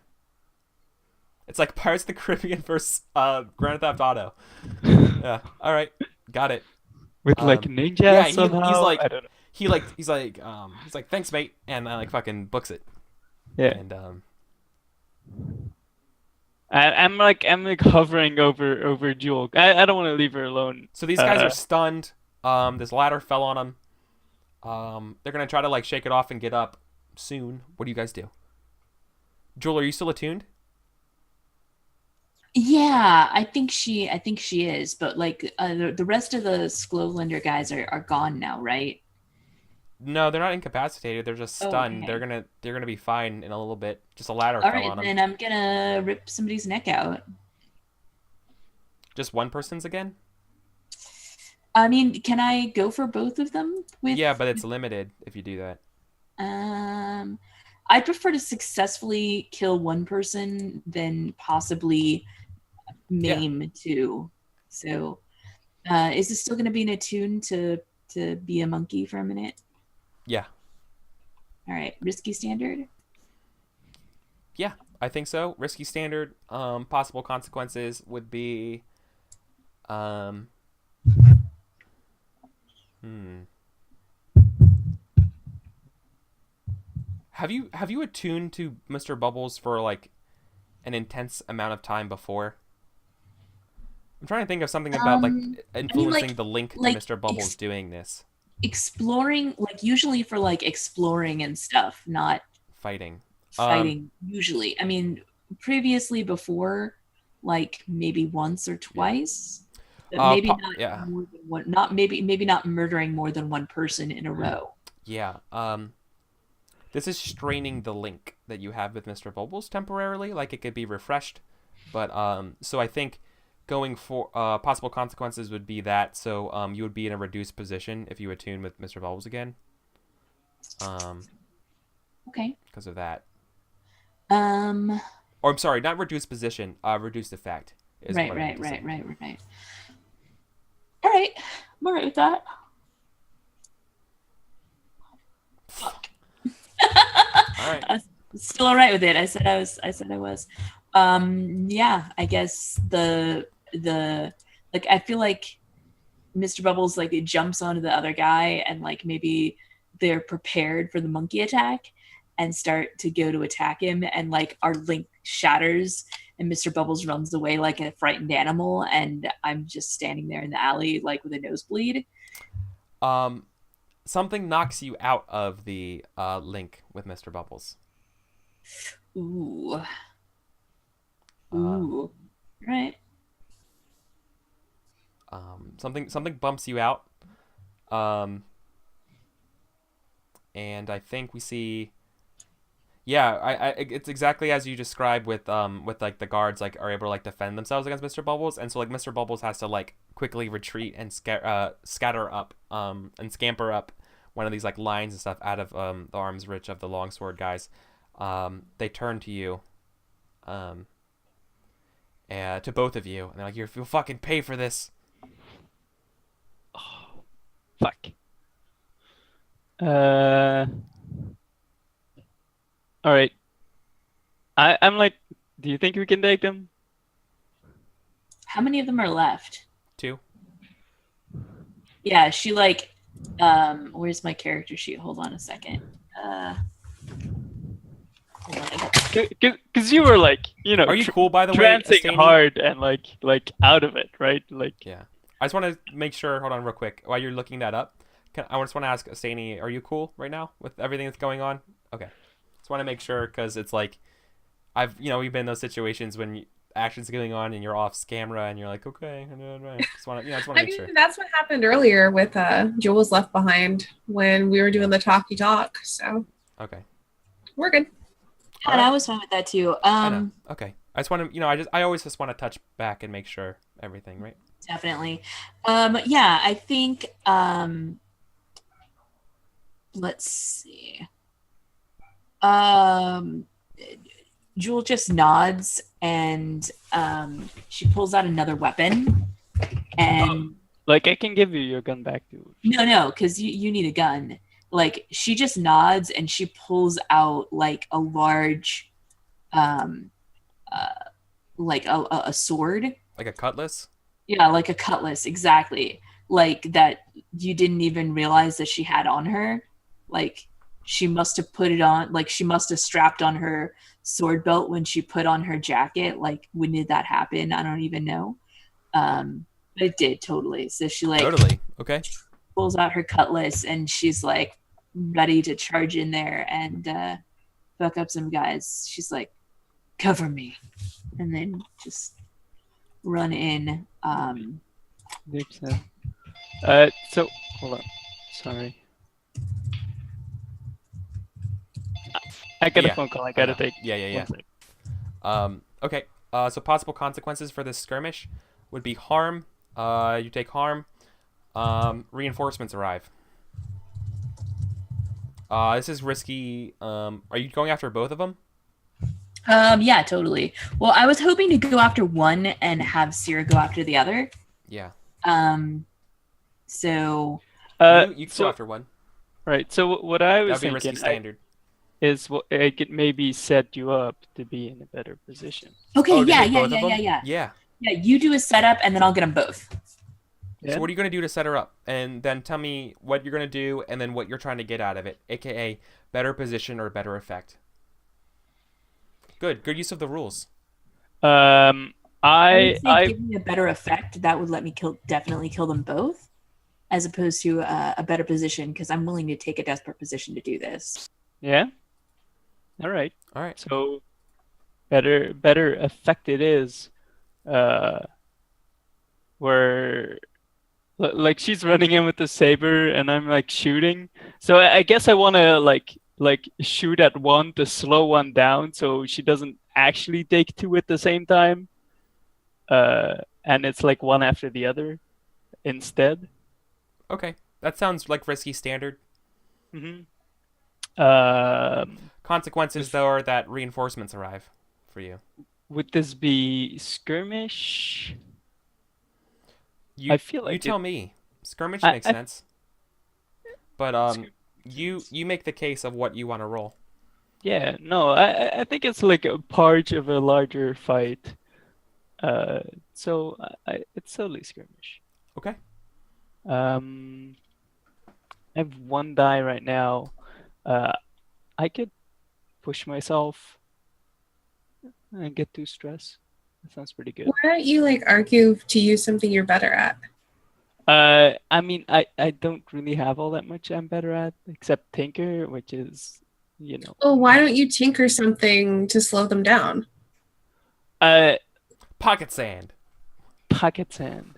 It's like Pirates of the Caribbean versus Grand Theft Auto. Yeah. All right. Got it. With like ninja Yeah. somehow. I don't know. He's like thanks mate, and I like fucking books it. Yeah. And I'm like hovering over Jewel. I don't want to leave her alone. so these guys are stunned. This ladder fell on them. They're gonna try to like shake it off and get up soon. What do you guys do? Jewel, are you still attuned? Yeah, I think she is, but like the rest of the Sklovlander guys are gone now, right? No, they're not incapacitated. They're just stunned. Okay. They're gonna be fine in a little bit. Just a ladder All fell right, on them. then I'm gonna rip somebody's neck out. Just one person's again? I mean, can I go for both of them? Yeah, but it's limited if you do that. I prefer to successfully kill one person than possibly maim two. So, is it still going to be an attune to be a monkey for a minute? Yeah. All right, risky standard. Yeah, I think so. Risky standard. Possible consequences would be, Have you attuned to Mr. Bubbles for like an intense amount of time before? I'm trying to think of something about like influencing the link to Mr. Bubbles doing this. Exploring, like usually for like exploring and stuff, not fighting. Usually, I mean, previously before, like maybe once or twice, but maybe not more than one. Not maybe not murdering more than one person in a row. Yeah. This is straining the link that you have with Mr. Bubbles temporarily. Like it could be refreshed, but so I think going for possible consequences would be that. So you would be in a reduced position if you attune with Mr. Bubbles again. Okay. Because of that. Or I'm sorry, not reduced position. Reduced effect. Right. All right, I'm all right with that. Fuck. All right. I'm still all right with it. I said I was. Yeah, I guess the like I feel like Mr. Bubbles like it jumps onto the other guy and like maybe they're prepared for the monkey attack and start to go to attack him, and like our link shatters and Mr. Bubbles runs away like a frightened animal, and I'm just standing there in the alley like with a nosebleed. Something knocks you out of the link with Mr. Bubbles. Ooh. Right. Something bumps you out. And I think we see. Yeah, it's exactly as you described with like the guards like are able to like defend themselves against Mr. Bubbles, and so like Mr. Bubbles has to like quickly retreat and scatter up and scamper up one of these like lines and stuff out of the arm's reach of the longsword guys. They turn to you, to both of you, and they're like, "You'll fucking pay for this." Oh, fuck. All right. I'm like, do you think we can take them? How many of them are left? 2. Yeah, she like, where's my character sheet? Hold on a second. Because you were like, you know, are you cool by the way? Trancing Asteyni? hard and like out of it, right? Like yeah. I just want to make sure. Hold on, real quick, while you're looking that up. I just want to ask Asteyni, are you cool right now with everything that's going on? Okay. Just want to make sure because it's like, we've been in those situations when action's going on and you're off camera and you're like, okay, just want to make sure. That's what happened earlier with Jules Left Behind when we were doing the talky talk. So okay, we're good. And I was fine with that too. I know. Okay, I just want to, I always just want to touch back and make sure everything right. Definitely. Yeah, I think let's see. Um, Jewel just nods and she pulls out another weapon. And Like, I can give you your gun back, dude. no, because you need a gun. Like, she just nods and she pulls out like a large, like a sword. Like a cutlass? Yeah, like a cutlass, exactly. Like that you didn't even realize that she had on her. Like she must have put it on, like she must have strapped on her sword belt when she put on her jacket. Like when did that happen? I don't even know. But it did totally. So she like Totally. Okay. pulls out her cutlass and she's like ready to charge in there and fuck up some guys. She's like, cover me. And then just run in. So hold on. Sorry. I got a phone call. I gotta take. Yeah. 1 sec. Okay. So possible consequences for this skirmish would be harm. You take harm. Reinforcements arrive. This is risky. Are you going after both of them? Yeah, totally. Well, I was hoping to go after one and have Sierra go after the other. Yeah. So You go after one. Right. So what I was That'd be risky thinking standard. is I could maybe set you up to be in a better position. okay, Oh, to yeah, hit yeah, both yeah, of them? yeah, yeah, Yeah. yeah. You do a setup, and then I'll get them both. Yeah. So what are you gonna do to set her up, and then tell me what you're gonna do, and then what you're trying to get out of it, aka better position or better effect. Good use of the rules. I would I say give me a better effect. That would let me definitely kill them both, as opposed to a better position, because I'm willing to take a desperate position to do this. yeah. All right. All right. So better effect it is. Where like she's running in with the saber and I'm like shooting. So I guess I want to like shoot at one to slow one down so she doesn't actually take two at the same time. And it's like one after the other instead. Okay. That sounds like risky standard. Mm-hmm. Consequences though are that reinforcements arrive for you. Would this be skirmish? You I feel like you tell me. Skirmish I- makes I- sense. But you make the case of what you want to roll. Yeah, no, I think it's like a part of a larger fight. So it's solely skirmish. Okay. I have one die right now. I could push myself and get too stressed. That sounds pretty good. Why don't you like argue to use something you're better at? I mean, I don't really have all that much I'm better at, except Tinker, which is, you know. Well, why don't you tinker something to slow them down? Pocket sand. Pocket sand.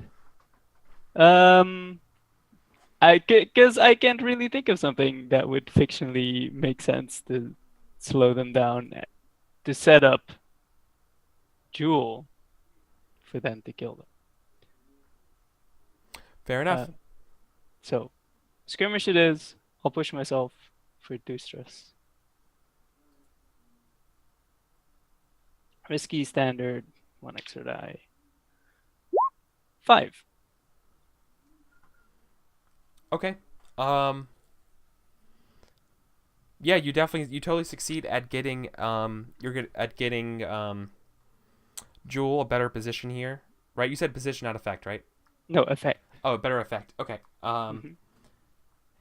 Because I can't really think of something that would fictionally make sense to slow them down to set up Jewel for them to kill them. Fair enough. So, skirmish it is. I'll push myself for 2 stress. Risky standard, 1 extra die. 5. Okay. Yeah, you totally succeed at getting you're good at getting Jewel a better position here, right? You said position, not effect, right? No, effect. Oh, a better effect. Okay. Mhm.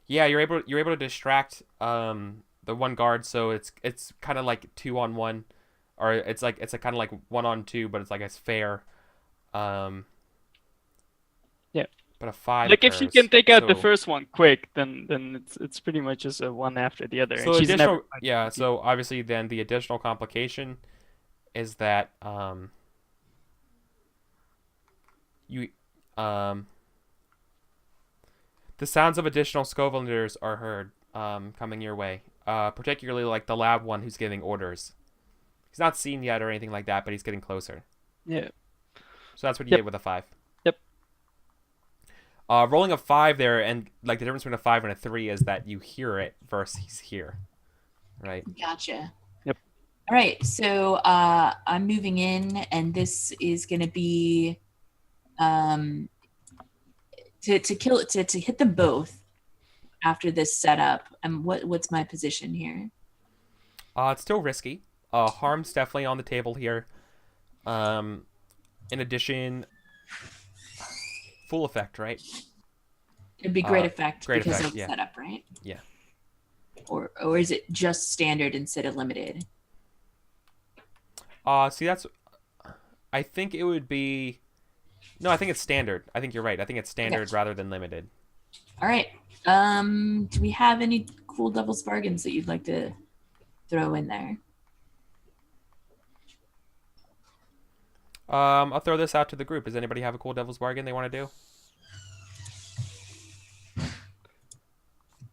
Yeah, you're able to distract the one guard, so it's kind of like 2-on-1, or it's like kind of like 1-on-2, but it's like it's fair. Yeah. But a 5 Like if she occurs, can take out the so- first one quick, then it's pretty much just a one after the other. So and she's additional, never yeah. So obviously, then the additional complication is that you the sounds of additional Scovlanders are heard coming your way. Particularly like the lab one who's giving orders. He's not seen yet or anything like that, but he's getting closer. Yeah. So that's what you Yep. get with a 5. Yep. Rolling a 5 there, and like the difference between a 5 and a 3 is that you hear it versus he's here, right? Gotcha. Yep. All right, so I'm moving in, and this is going to be to hit them both after this setup. And what's my position here? It's still risky. Harm's definitely on the table here. In addition, full effect, right? It'd be great effect great because effect, of the yeah. setup, right? Yeah. Or is it just standard instead of limited? See, that's. I think it would be. No, I think it's standard. I think you're right. I think it's standard rather than limited. All right. Do we have any cool devil's bargains that you'd like to throw in there? I'll throw this out to the group. Does anybody have a cool devil's bargain they want to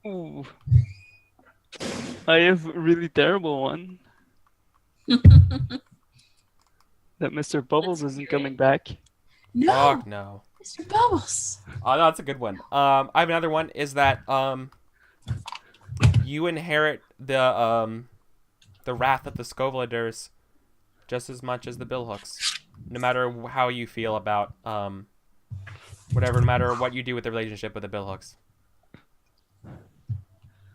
do? Ooh. I have a really terrible one. That Mr. Bubbles isn't coming back. No, Fuck no. Mr. Bubbles. Oh no, that's a good one. I have another one. Is that you inherit the wrath of the Scoviladers just as much as the Billhooks, no matter how you feel about whatever, no matter what you do with the relationship with the Billhooks.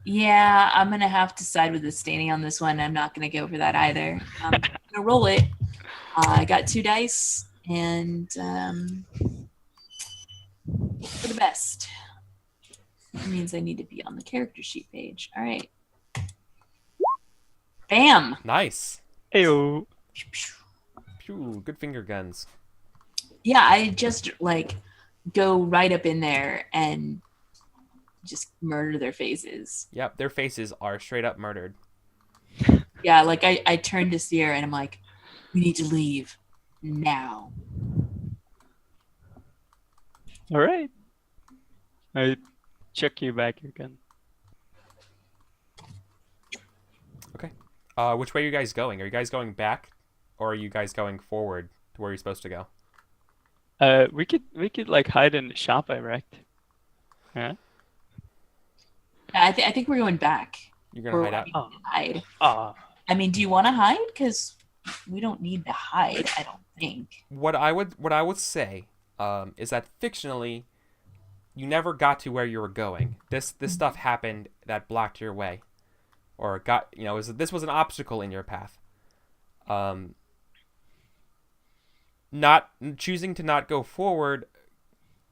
Yeah, I'm gonna have to side with the Asteyni on this one. I'm not gonna go for that either. I'm gonna roll it. I got 2 dice, and for the best. That means I need to be on the character sheet page. All right. Bam. Nice. Ayo. Phew, good finger guns. Yeah, I just like go right up in there and just murder their faces. Yep, their faces are straight up murdered. Yeah, like I turn to Sierra and I'm like, we need to leave now. All right. I check you back again. Okay. Which way are you guys going? Are you guys going back, or are you guys going forward to where you're supposed to go? We could like hide in the shop I wrecked. Yeah. Yeah, I think we're going back. You're gonna hide out. Oh. Hide. Ah. I mean, do you want to hide? Because we don't need to hide. I don't think. What I would say is that fictionally, you never got to where you were going. This stuff happened that blocked your way, or this was an obstacle in your path. Not choosing to not go forward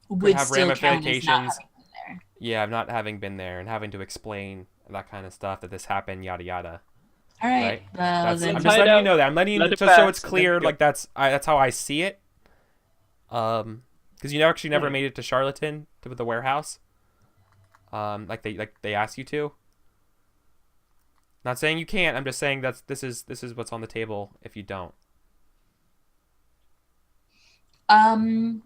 could have ramifications. Yeah, not having been there and having to explain that kind of stuff, that this happened, yada yada. All right. I'm Then just letting you know that. I'm letting you just so it's pass, clear. Like that's how I see it. Because you actually never made it to Charlatan to the warehouse. Like they asked you to. Not saying you can't. I'm just saying this is what's on the table if you don't. I'm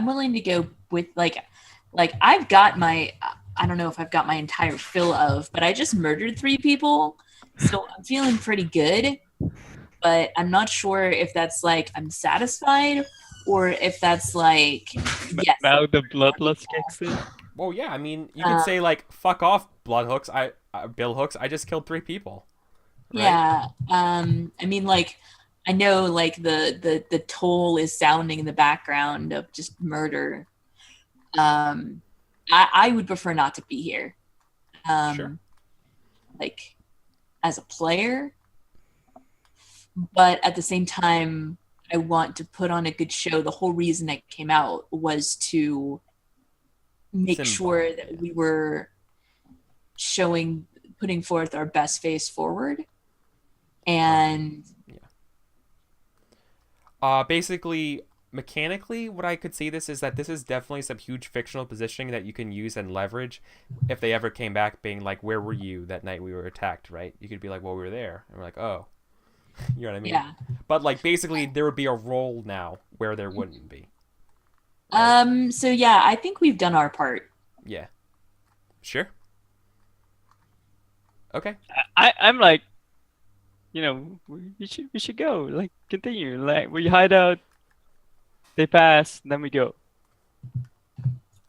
willing to go with like I've got my, I don't know if I've got my entire fill of, but I just murdered 3 people, so I'm feeling pretty good. But I'm not sure if that's like I'm satisfied or if that's like yes. Now the bloodlust kicks in. Well, yeah. I mean, you could say like, "Fuck off, Bloodhooks. Bill Hooks. I just killed 3 people." Right? Yeah. I mean, like, I know like the toll is sounding in the background of just murder. I would prefer not to be here. Sure. Like as a player, but at the same time, I want to put on a good show. The whole reason I came out was to make sure that we were putting forth our best face forward. And basically, mechanically, what I could see this is that this is definitely some huge fictional positioning that you can use and leverage if they ever came back being like, where were you that night we were attacked, right? You could be like, well, we were there. And we're like, oh. You know what I mean? yeah. But like basically there would be a role now where there wouldn't be. So yeah, I think we've done our part. Yeah. Sure. Okay. I'm like, we should go. Like, continue. Like, we hide out, they pass, then we go.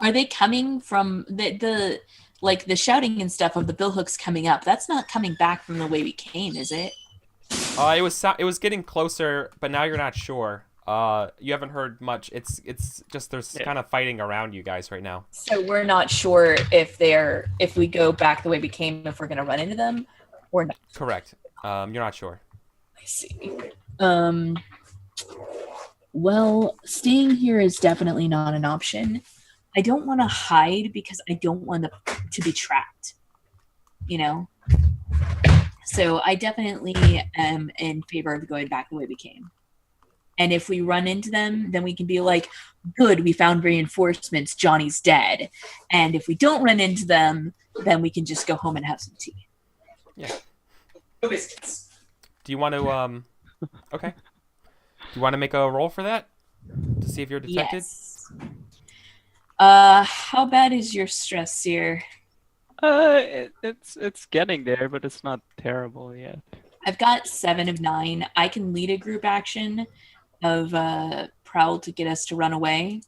Are they coming from the like the shouting and stuff of the billhooks coming up? That's not coming back from the way we came, is it? It was getting closer, but now you're not sure. You haven't heard much. It's just there's kind of fighting around you guys right now. So we're not sure if we go back the way we came, if we're gonna run into them or not. Correct. You're not sure. I see. Well, staying here is definitely not an option. I don't want to hide because I don't want to be trapped. You know? So I definitely am in favor of going back the way we came. And if we run into them, then we can be like, good, we found reinforcements, Johnny's dead. And if we don't run into them, then we can just go home and have some tea. Yeah. No biscuits. Do you want to, okay. Do you want to make a roll for that? To see if you're detected? Yes. How bad is your stress, Seer? It's getting there, but it's not terrible yet. I've got 7 of 9. I can lead a group action of Prowl to get us to run away.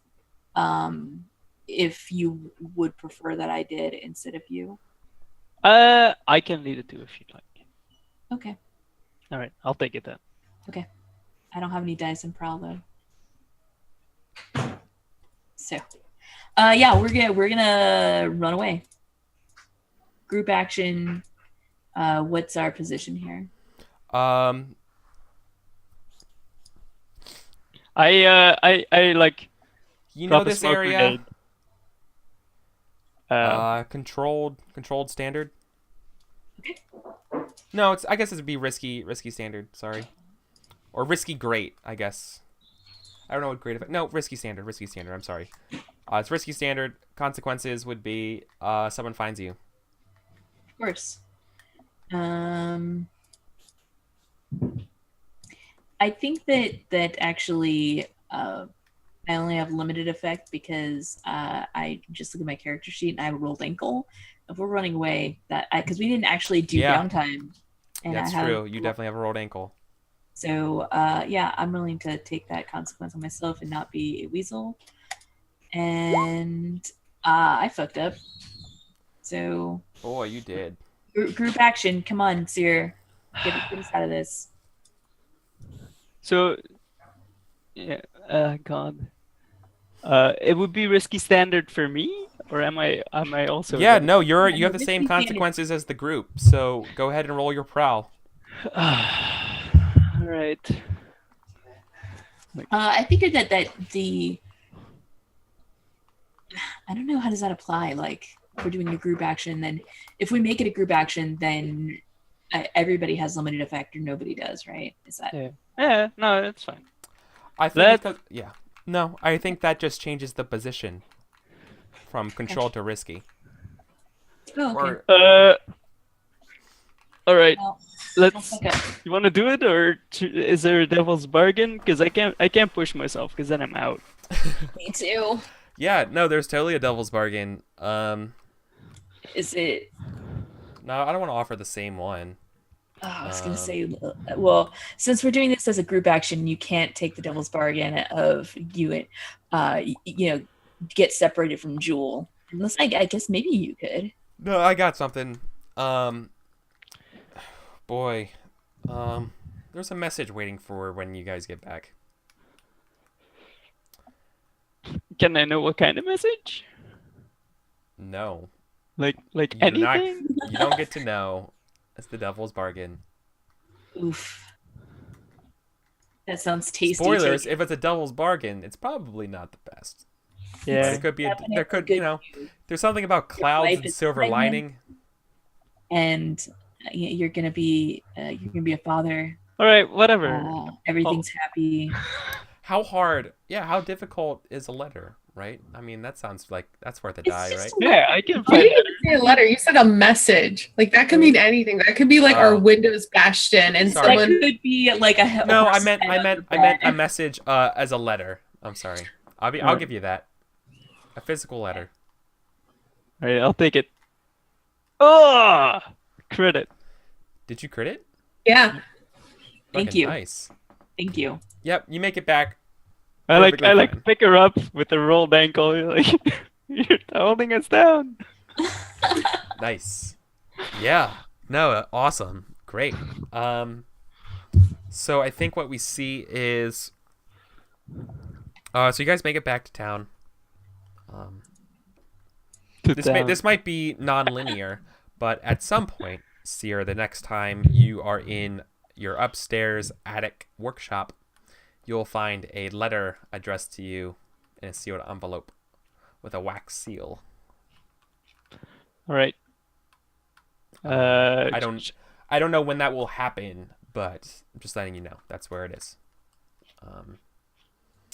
If you would prefer that I did instead of you. I can lead it too if you'd like. Okay. All right, I'll take it then. Okay. I don't have any dice in Prowl though. So, yeah, we're gonna run away. Group action. What's our position here? I like. You know drop a this smoke area? grenade. Controlled standard. Okay. No, I guess it would be risky standard. Sorry, or risky great. I guess. I don't know what great effect. No, risky standard. I'm sorry. It's risky standard. Consequences would be someone finds you. Of course. I think that actually I only have limited effect because I just look at my character sheet and I have a rolled ankle. If we're running away, because we didn't actually do downtime. And that's true. You definitely have a rolled ankle. So yeah, I'm willing to take that consequence on myself and not be a weasel. And I fucked up. So. Boy, you did. Group action. Come on, Seer. Get us out of this. So, yeah, God. It would be risky standard for me, or am I also? Yeah, no, you have the same consequences as the group. So go ahead and roll your prowl. All right. I figured that the. I don't know, how does that apply? Like, if we're doing a group action, then if we make it a group action, then everybody has limited effect or nobody does, right? Is that? Yeah, no, it's fine. I think no, I think that just changes the position from control to risky. Oh, okay. All right. Well, Let's. You want to do it, or is there a devil's bargain? Because I can't push myself, because then I'm out. Me too. Yeah, no, there's totally a devil's bargain. Is it? No, I don't want to offer the same one. Oh, I was gonna say, well, since we're doing this as a group action, you can't take the devil's bargain of you get separated from Jewel. Unless I guess maybe you could. No, I got something. There's a message waiting for when you guys get back. Can I know what kind of message? No. Like You anything? you don't get to know. It's the devil's bargain. Oof. That sounds tasty. Spoilers, if it's a devil's bargain, it's probably not the best. Yeah. But it could be there's something about clouds and silver lining. And you're gonna be a father. All right, whatever. Everything's happy. How difficult is a letter, right? I mean, that sounds like that's worth a die, right? Yeah, I can You find didn't even say a letter. You said a message. Like, that could mean anything. That could be like our Windows Bastion, and Sorry. That could be like a. No, I meant a message as a letter. I'm sorry. I'll give you that. A physical letter. All right, I'll take it. Oh, credit. Did you crit it? Yeah. Thank Fucking you. Nice. Thank you. Yep, you make it back. I Perfectly like fine. pick her up with a rolled ankle. Like, holding us down. Nice. Yeah. No, awesome. Great. So I think what we see is so you guys make it back to town. This might be non-linear, but at some point, Seer, the next time you are in your upstairs attic workshop, you'll find a letter addressed to you in a sealed envelope with a wax seal. All right. I don't know when that will happen, but I'm just letting you know that's where it is.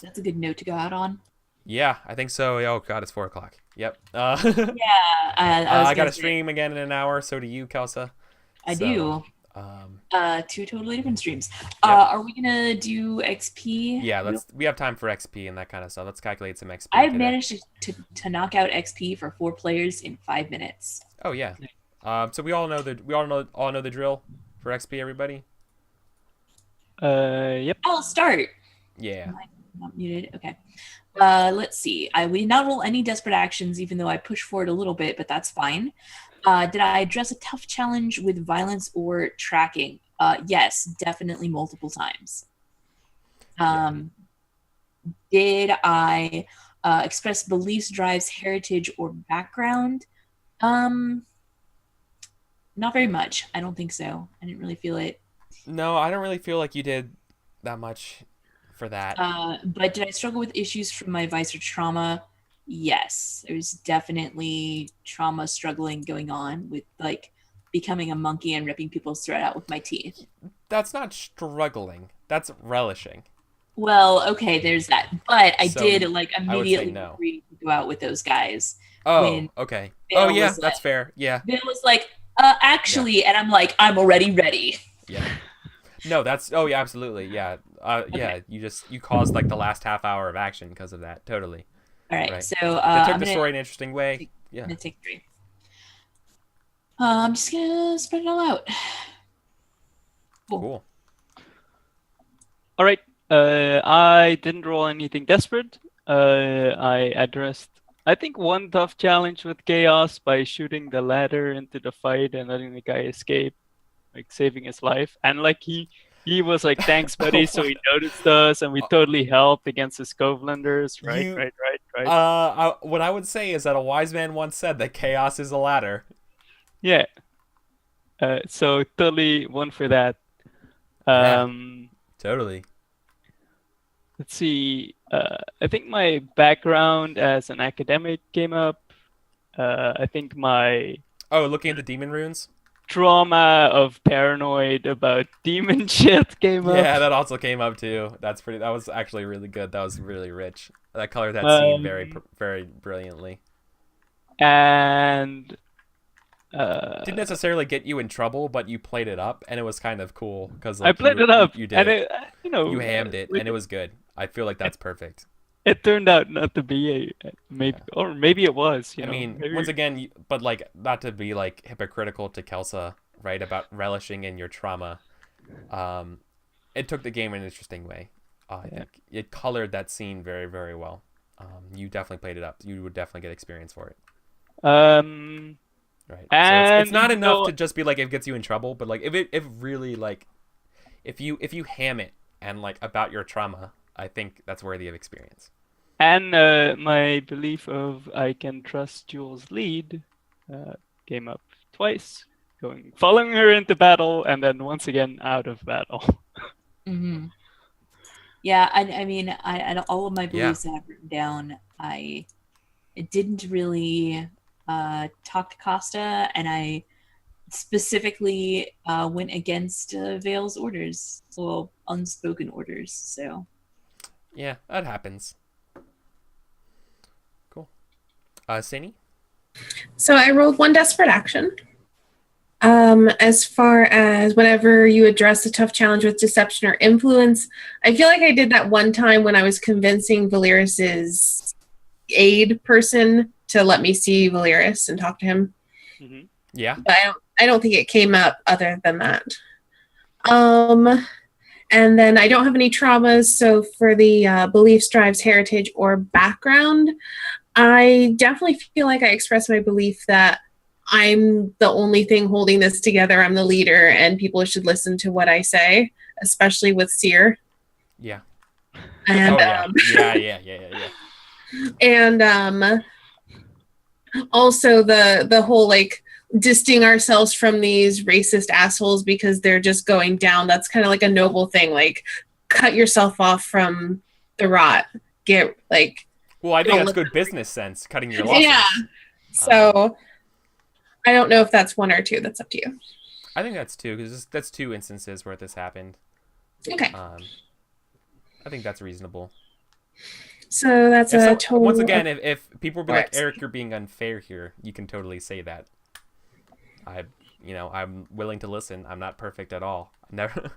That's a good note to go out on. Yeah, I think so. Oh God, it's 4:00. Yep. Yeah, I got to stream again in an hour. So do you, Kelsa. I do. 2 totally different streams. Are we gonna do XP? Yeah, we have time for XP and that kind of stuff. Let's calculate some XP. I've managed to knock out XP for 4 players in 5 minutes. Oh yeah. So we all know the drill for XP, everybody. Yep. I'll start. Yeah. Am I not muted? Okay. Let's see. We did not roll any desperate actions, even though I pushed forward a little bit, but that's fine. Did I address a tough challenge with violence or tracking? Yes, definitely multiple times. Did I express beliefs, drives, heritage, or background? Not very much. I don't think so. I didn't really feel it. No, I don't really feel like you did that much for that. But did I struggle with issues from my vice or trauma? Yes. There's definitely trauma struggling going on with like becoming a monkey and ripping people's throat out with my teeth. That's not struggling. That's relishing. Well, okay, there's that. But I did like immediately no. agree to go out with those guys. Oh, okay. Vale Yeah, was that's fair. Yeah. Vale was like, actually, and I'm like, I'm already ready. Yeah. No, that's yeah, absolutely. Yeah. Yeah, you caused like the last half hour of action because of that. Totally. All right. So it took the story in an interesting way. I'm gonna take 3. I'm just gonna spread it all out. Cool. All right. I didn't roll anything desperate. I addressed, I think, one tough challenge with chaos by shooting the ladder into the fight and letting the guy escape, like saving his life. And like he was like, "Thanks, buddy." So he noticed us, and we totally helped against the Scovelanders. Right. What I would say is that a wise man once said that chaos is a ladder. Yeah. So totally one for that. Totally. Let's see. I think my background as an academic came up. I think my looking at the demon runes. Trauma of paranoid about demon shit came up. Yeah, that also came up too. That was actually really good. That was really rich. That colored that scene very, very brilliantly. And didn't necessarily get you in trouble, but you played it up, and it was kind of cool because I played it up. You did. And you hammed it, and it was good. I feel like that's perfect. It turned out not to be or maybe it was. Once again, but like not to be like hypocritical to Kelsa, right, about relishing in your trauma. It took the game in an interesting way. I think it colored that scene very, very well. You definitely played it up. You would definitely get experience for it. Right. And so it's not enough to just be like it gets you in trouble, but like if really like if you ham it and like about your trauma, I think that's worthy of experience. And my belief of I can trust Jules' lead came up twice, following her into battle and then once again out of battle. Mm-hmm. Yeah, I mean, I all of my beliefs that I've written down, I didn't really talk to Costa, and I specifically went against Vale's orders, well, unspoken orders. So yeah, that happens. Cool. Asteyni? So I rolled 1 desperate action. As far as whenever you address a tough challenge with deception or influence, I feel like I did that one time when I was convincing Valeris's aid person to let me see Valeris and talk to him. Mm-hmm. Yeah. But I don't think it came up other than that. And then I don't have any traumas, so for the beliefs, drives, heritage, or background, I definitely feel like I expressed my belief that I'm the only thing holding this together. I'm the leader, and people should listen to what I say, especially with Seer. Yeah. And Oh yeah. Yeah. and also the whole like disting ourselves from these racist assholes because they're just going down. That's kind of like a noble thing. Like, cut yourself off from the rot. Get like. Well, I think Don't that's look- good business sense, cutting your losses. Yeah. So I don't know if that's one or two. That's up to you. I think that's two, because that's two instances where this happened. Okay. I think that's reasonable. So that's a total. Once again, if people be like, Right. Eric, you're being unfair here, you can totally say that. I'm willing to listen. I'm not perfect at all. Never.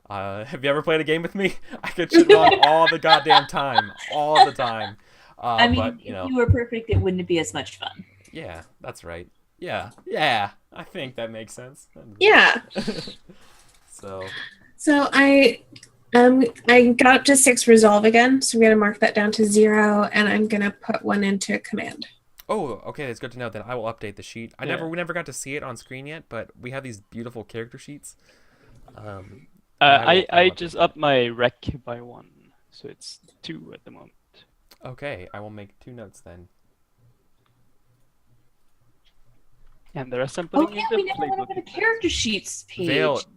Have you ever played a game with me? I could shit on all the goddamn time, all the time. I mean, but, if you were perfect, it wouldn't be as much fun. Yeah, that's right. Yeah. I think that makes sense. Yeah. So I got up to 6 resolve again, so I'm gonna mark that down to 0, and I'm gonna put 1 into command. Oh, okay, that's good to know. Then I will update the sheet. We never got to see it on screen yet, but we have these beautiful character sheets. I just upped my rec by 1, so it's 2 at the moment. Okay, I will make 2 notes then. And the rest I'm Oh putting yeah, in we the never went over the playbook. character sheets page.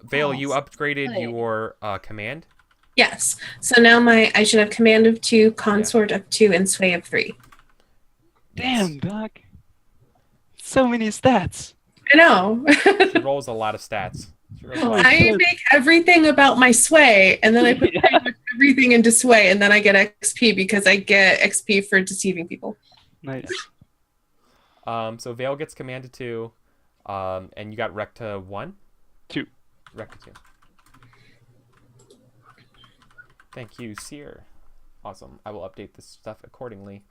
Vale, you Yes. upgraded Good. your command. Yes. So now I should have command of 2, consort of 2, and sway of 3. Damn, Doc. So many stats. I know. She rolls a lot of stats. She rolls a lot of I stats. make everything about my sway, and then I put pretty much everything into sway, and then I get XP because I get XP for deceiving people. Nice. So Vale gets command to 2, and you got rec to 1? 2. Rec to 2. Thank you, Seer. Awesome. I will update this stuff accordingly.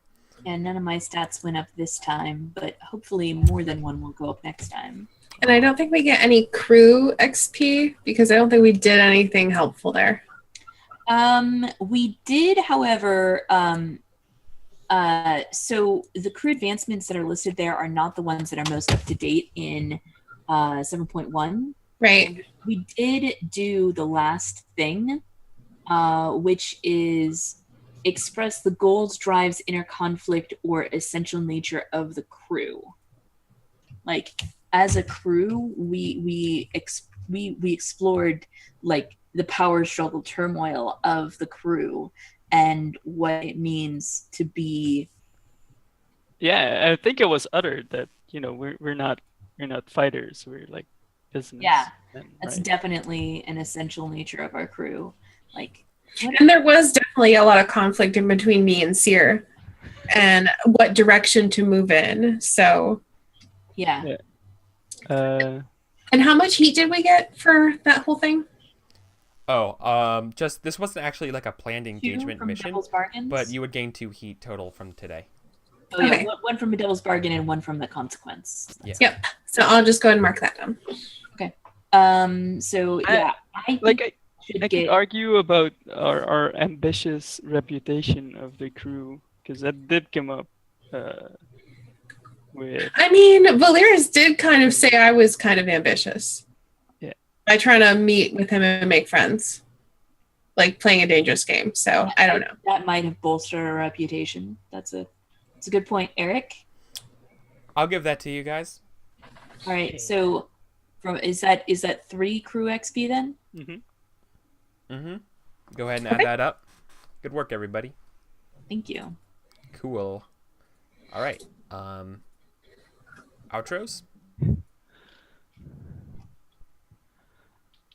Yeah, none of my stats went up this time, but hopefully more than one will go up next time. And I don't think we get any crew XP because I don't think we did anything helpful there. We did, however, so the crew advancements that are listed there are not the ones that are most up to date in 7.1. Right. We did do the last thing, which is express the goals, drives, inner conflict, or essential nature of the crew. Like, as a crew, we explored like the power struggle turmoil of the crew and what it means to be. Yeah, I think it was uttered that we're not fighters. We're like business. Yeah, men, that's right? definitely an essential nature of our crew. Like, And there was definitely a lot of conflict in between me and Seer and what direction to move in. So, yeah. and how much heat did we get for that whole thing? Oh, just this wasn't actually like a planned 2 engagement from mission, Devil's Bargains. but you would gain 2 heat total from today. Oh, yeah, Okay. one from a Devil's Bargain and one from the Consequence. Yeah. Yep. So I'll just go ahead and mark that down. So yeah, I think I should could get. argue about our ambitious reputation of the crew because that did come up with. I mean, Valeris did kind of say I was kind of ambitious. Yeah. By trying to meet with him and make friends. Like playing a dangerous game. So I don't know. That might have bolstered our reputation. That's a good point, Eric. I'll give that to you guys. All right, so is that 3 crew XP then? Mm-hmm. Go ahead and add that up. Good work, everybody. Thank you. Cool. All right. Outros.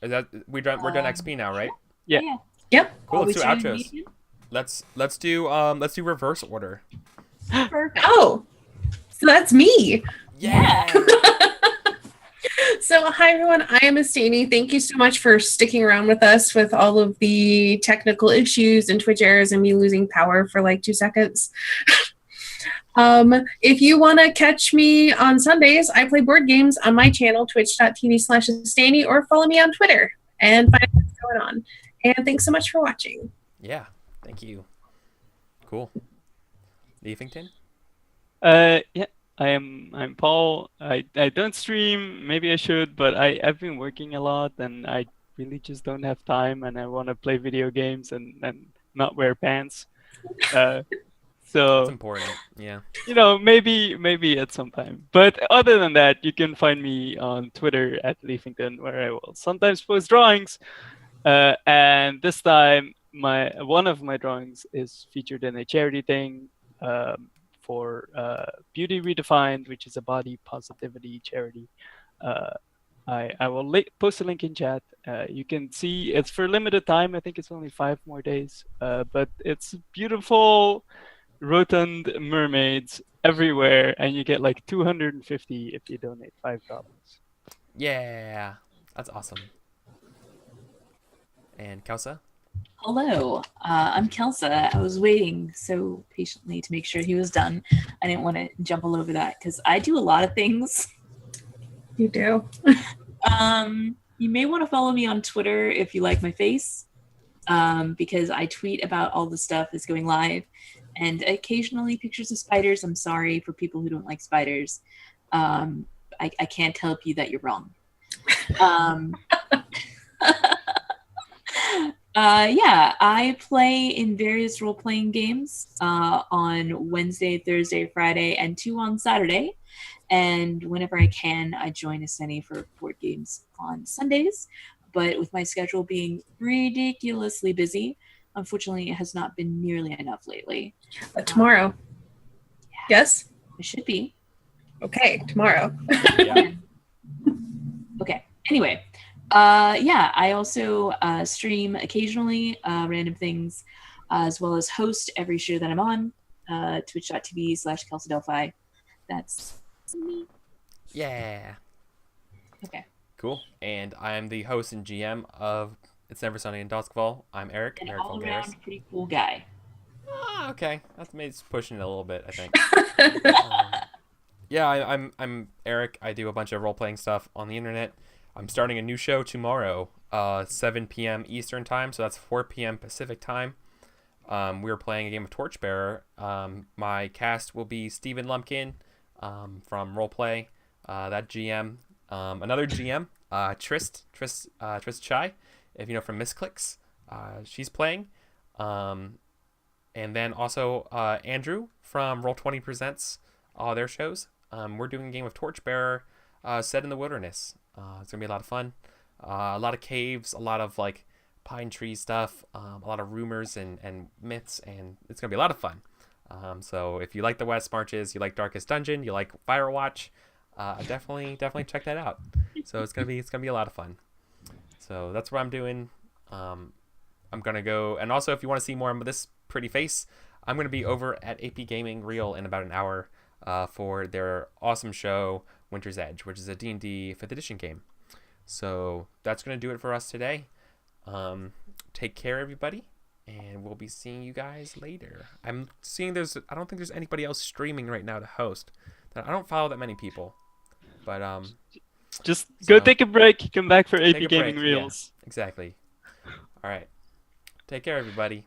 Is that we're done XP now, right? Yeah. Yep. Cool. Let's do Which outros. medium? Let's do reverse order. Perfect. Oh, so that's me. Yeah. So hi everyone, I am Asteyni. Thank you so much for sticking around with us with all of the technical issues and Twitch errors and me losing power for like 2 seconds. If you want to catch me on Sundays, I play board games on my channel, twitch.tv/Asteyni, or follow me on Twitter and find out what's going on. And thanks so much for watching. Yeah. Thank you. Cool. Liefington. Yeah, I'm Paul. I don't stream. Maybe I should, but I've been working a lot, and I really just don't have time, and I want to play video games and not wear pants. Uh, That's so important. Yeah. maybe at some time. But other than that, you can find me on Twitter at Liefington, where I will sometimes post drawings. And this time, my one of my drawings is featured in a charity thing for Beauty Redefined, which is a body positivity charity. Uh, I will post a link in chat. You can see it's for limited time. I think it's only 5 more days. But it's beautiful, rotund mermaids everywhere, and you get like 250 if you donate $5. Yeah. That's awesome. And Kelsa? Hello, I'm Kelsa. I was waiting so patiently to make sure he was done. I didn't want to jump all over that because I do a lot of things. You do. You may want to follow me on Twitter if you like my face, because I tweet about all the stuff that's going live, and occasionally pictures of spiders. I'm sorry for people who don't like spiders. I can't help you that you're wrong. Yeah, I play in various role-playing games on Wednesday, Thursday, Friday, and 2 on Saturday. And whenever I can, I join Asteyni for board games on Sundays. But with my schedule being ridiculously busy, unfortunately, it has not been nearly enough lately. But tomorrow. Yes? It should be. Okay, tomorrow. Yeah. Okay. Anyway, yeah, I also stream occasionally, random things, as well as host every show that I'm on, twitch.tv/KelsaDelphi. That's me. Yeah. Okay. Cool. And I'm the host and GM of It's Never Sunny in Doskvol. I'm Eric. An EricVulgaris. all-around pretty cool guy. Okay. That's maybe pushing it a little bit, I think. Yeah, I'm Eric. I do a bunch of role-playing stuff on the internet. I'm starting a new show tomorrow, 7 p.m. Eastern time, so that's 4 p.m. Pacific time. We're playing a game of Torchbearer. My cast will be Stephen Lumpkin from Roleplay, that GM. Another GM, Trist Chai, if you know from Misclicks. She's playing. And then also Andrew from Roll20 Presents, all their shows. We're doing a game of Torchbearer set in the wilderness. It's going to be a lot of fun. A lot of caves, a lot of like pine tree stuff, a lot of rumors and myths, and it's going to be a lot of fun. So if you like the West Marches, you like Darkest Dungeon, you like Firewatch, definitely check that out. So it's gonna be a lot of fun. So that's what I'm doing. I'm gonna go, and also if you want to see more of this pretty face, I'm gonna be over at AP Gaming Real in about an hour for their awesome show Winter's Edge, which is a D&D 5th edition game. So that's gonna do it for us today. Take care, everybody. And we'll be seeing you guys later. I'm seeing I don't think there's anybody else streaming right now to host. I don't follow that many people. But just go take a break, come back for AP take a Gaming break. Reels. Yeah, exactly. All right. Take care, everybody.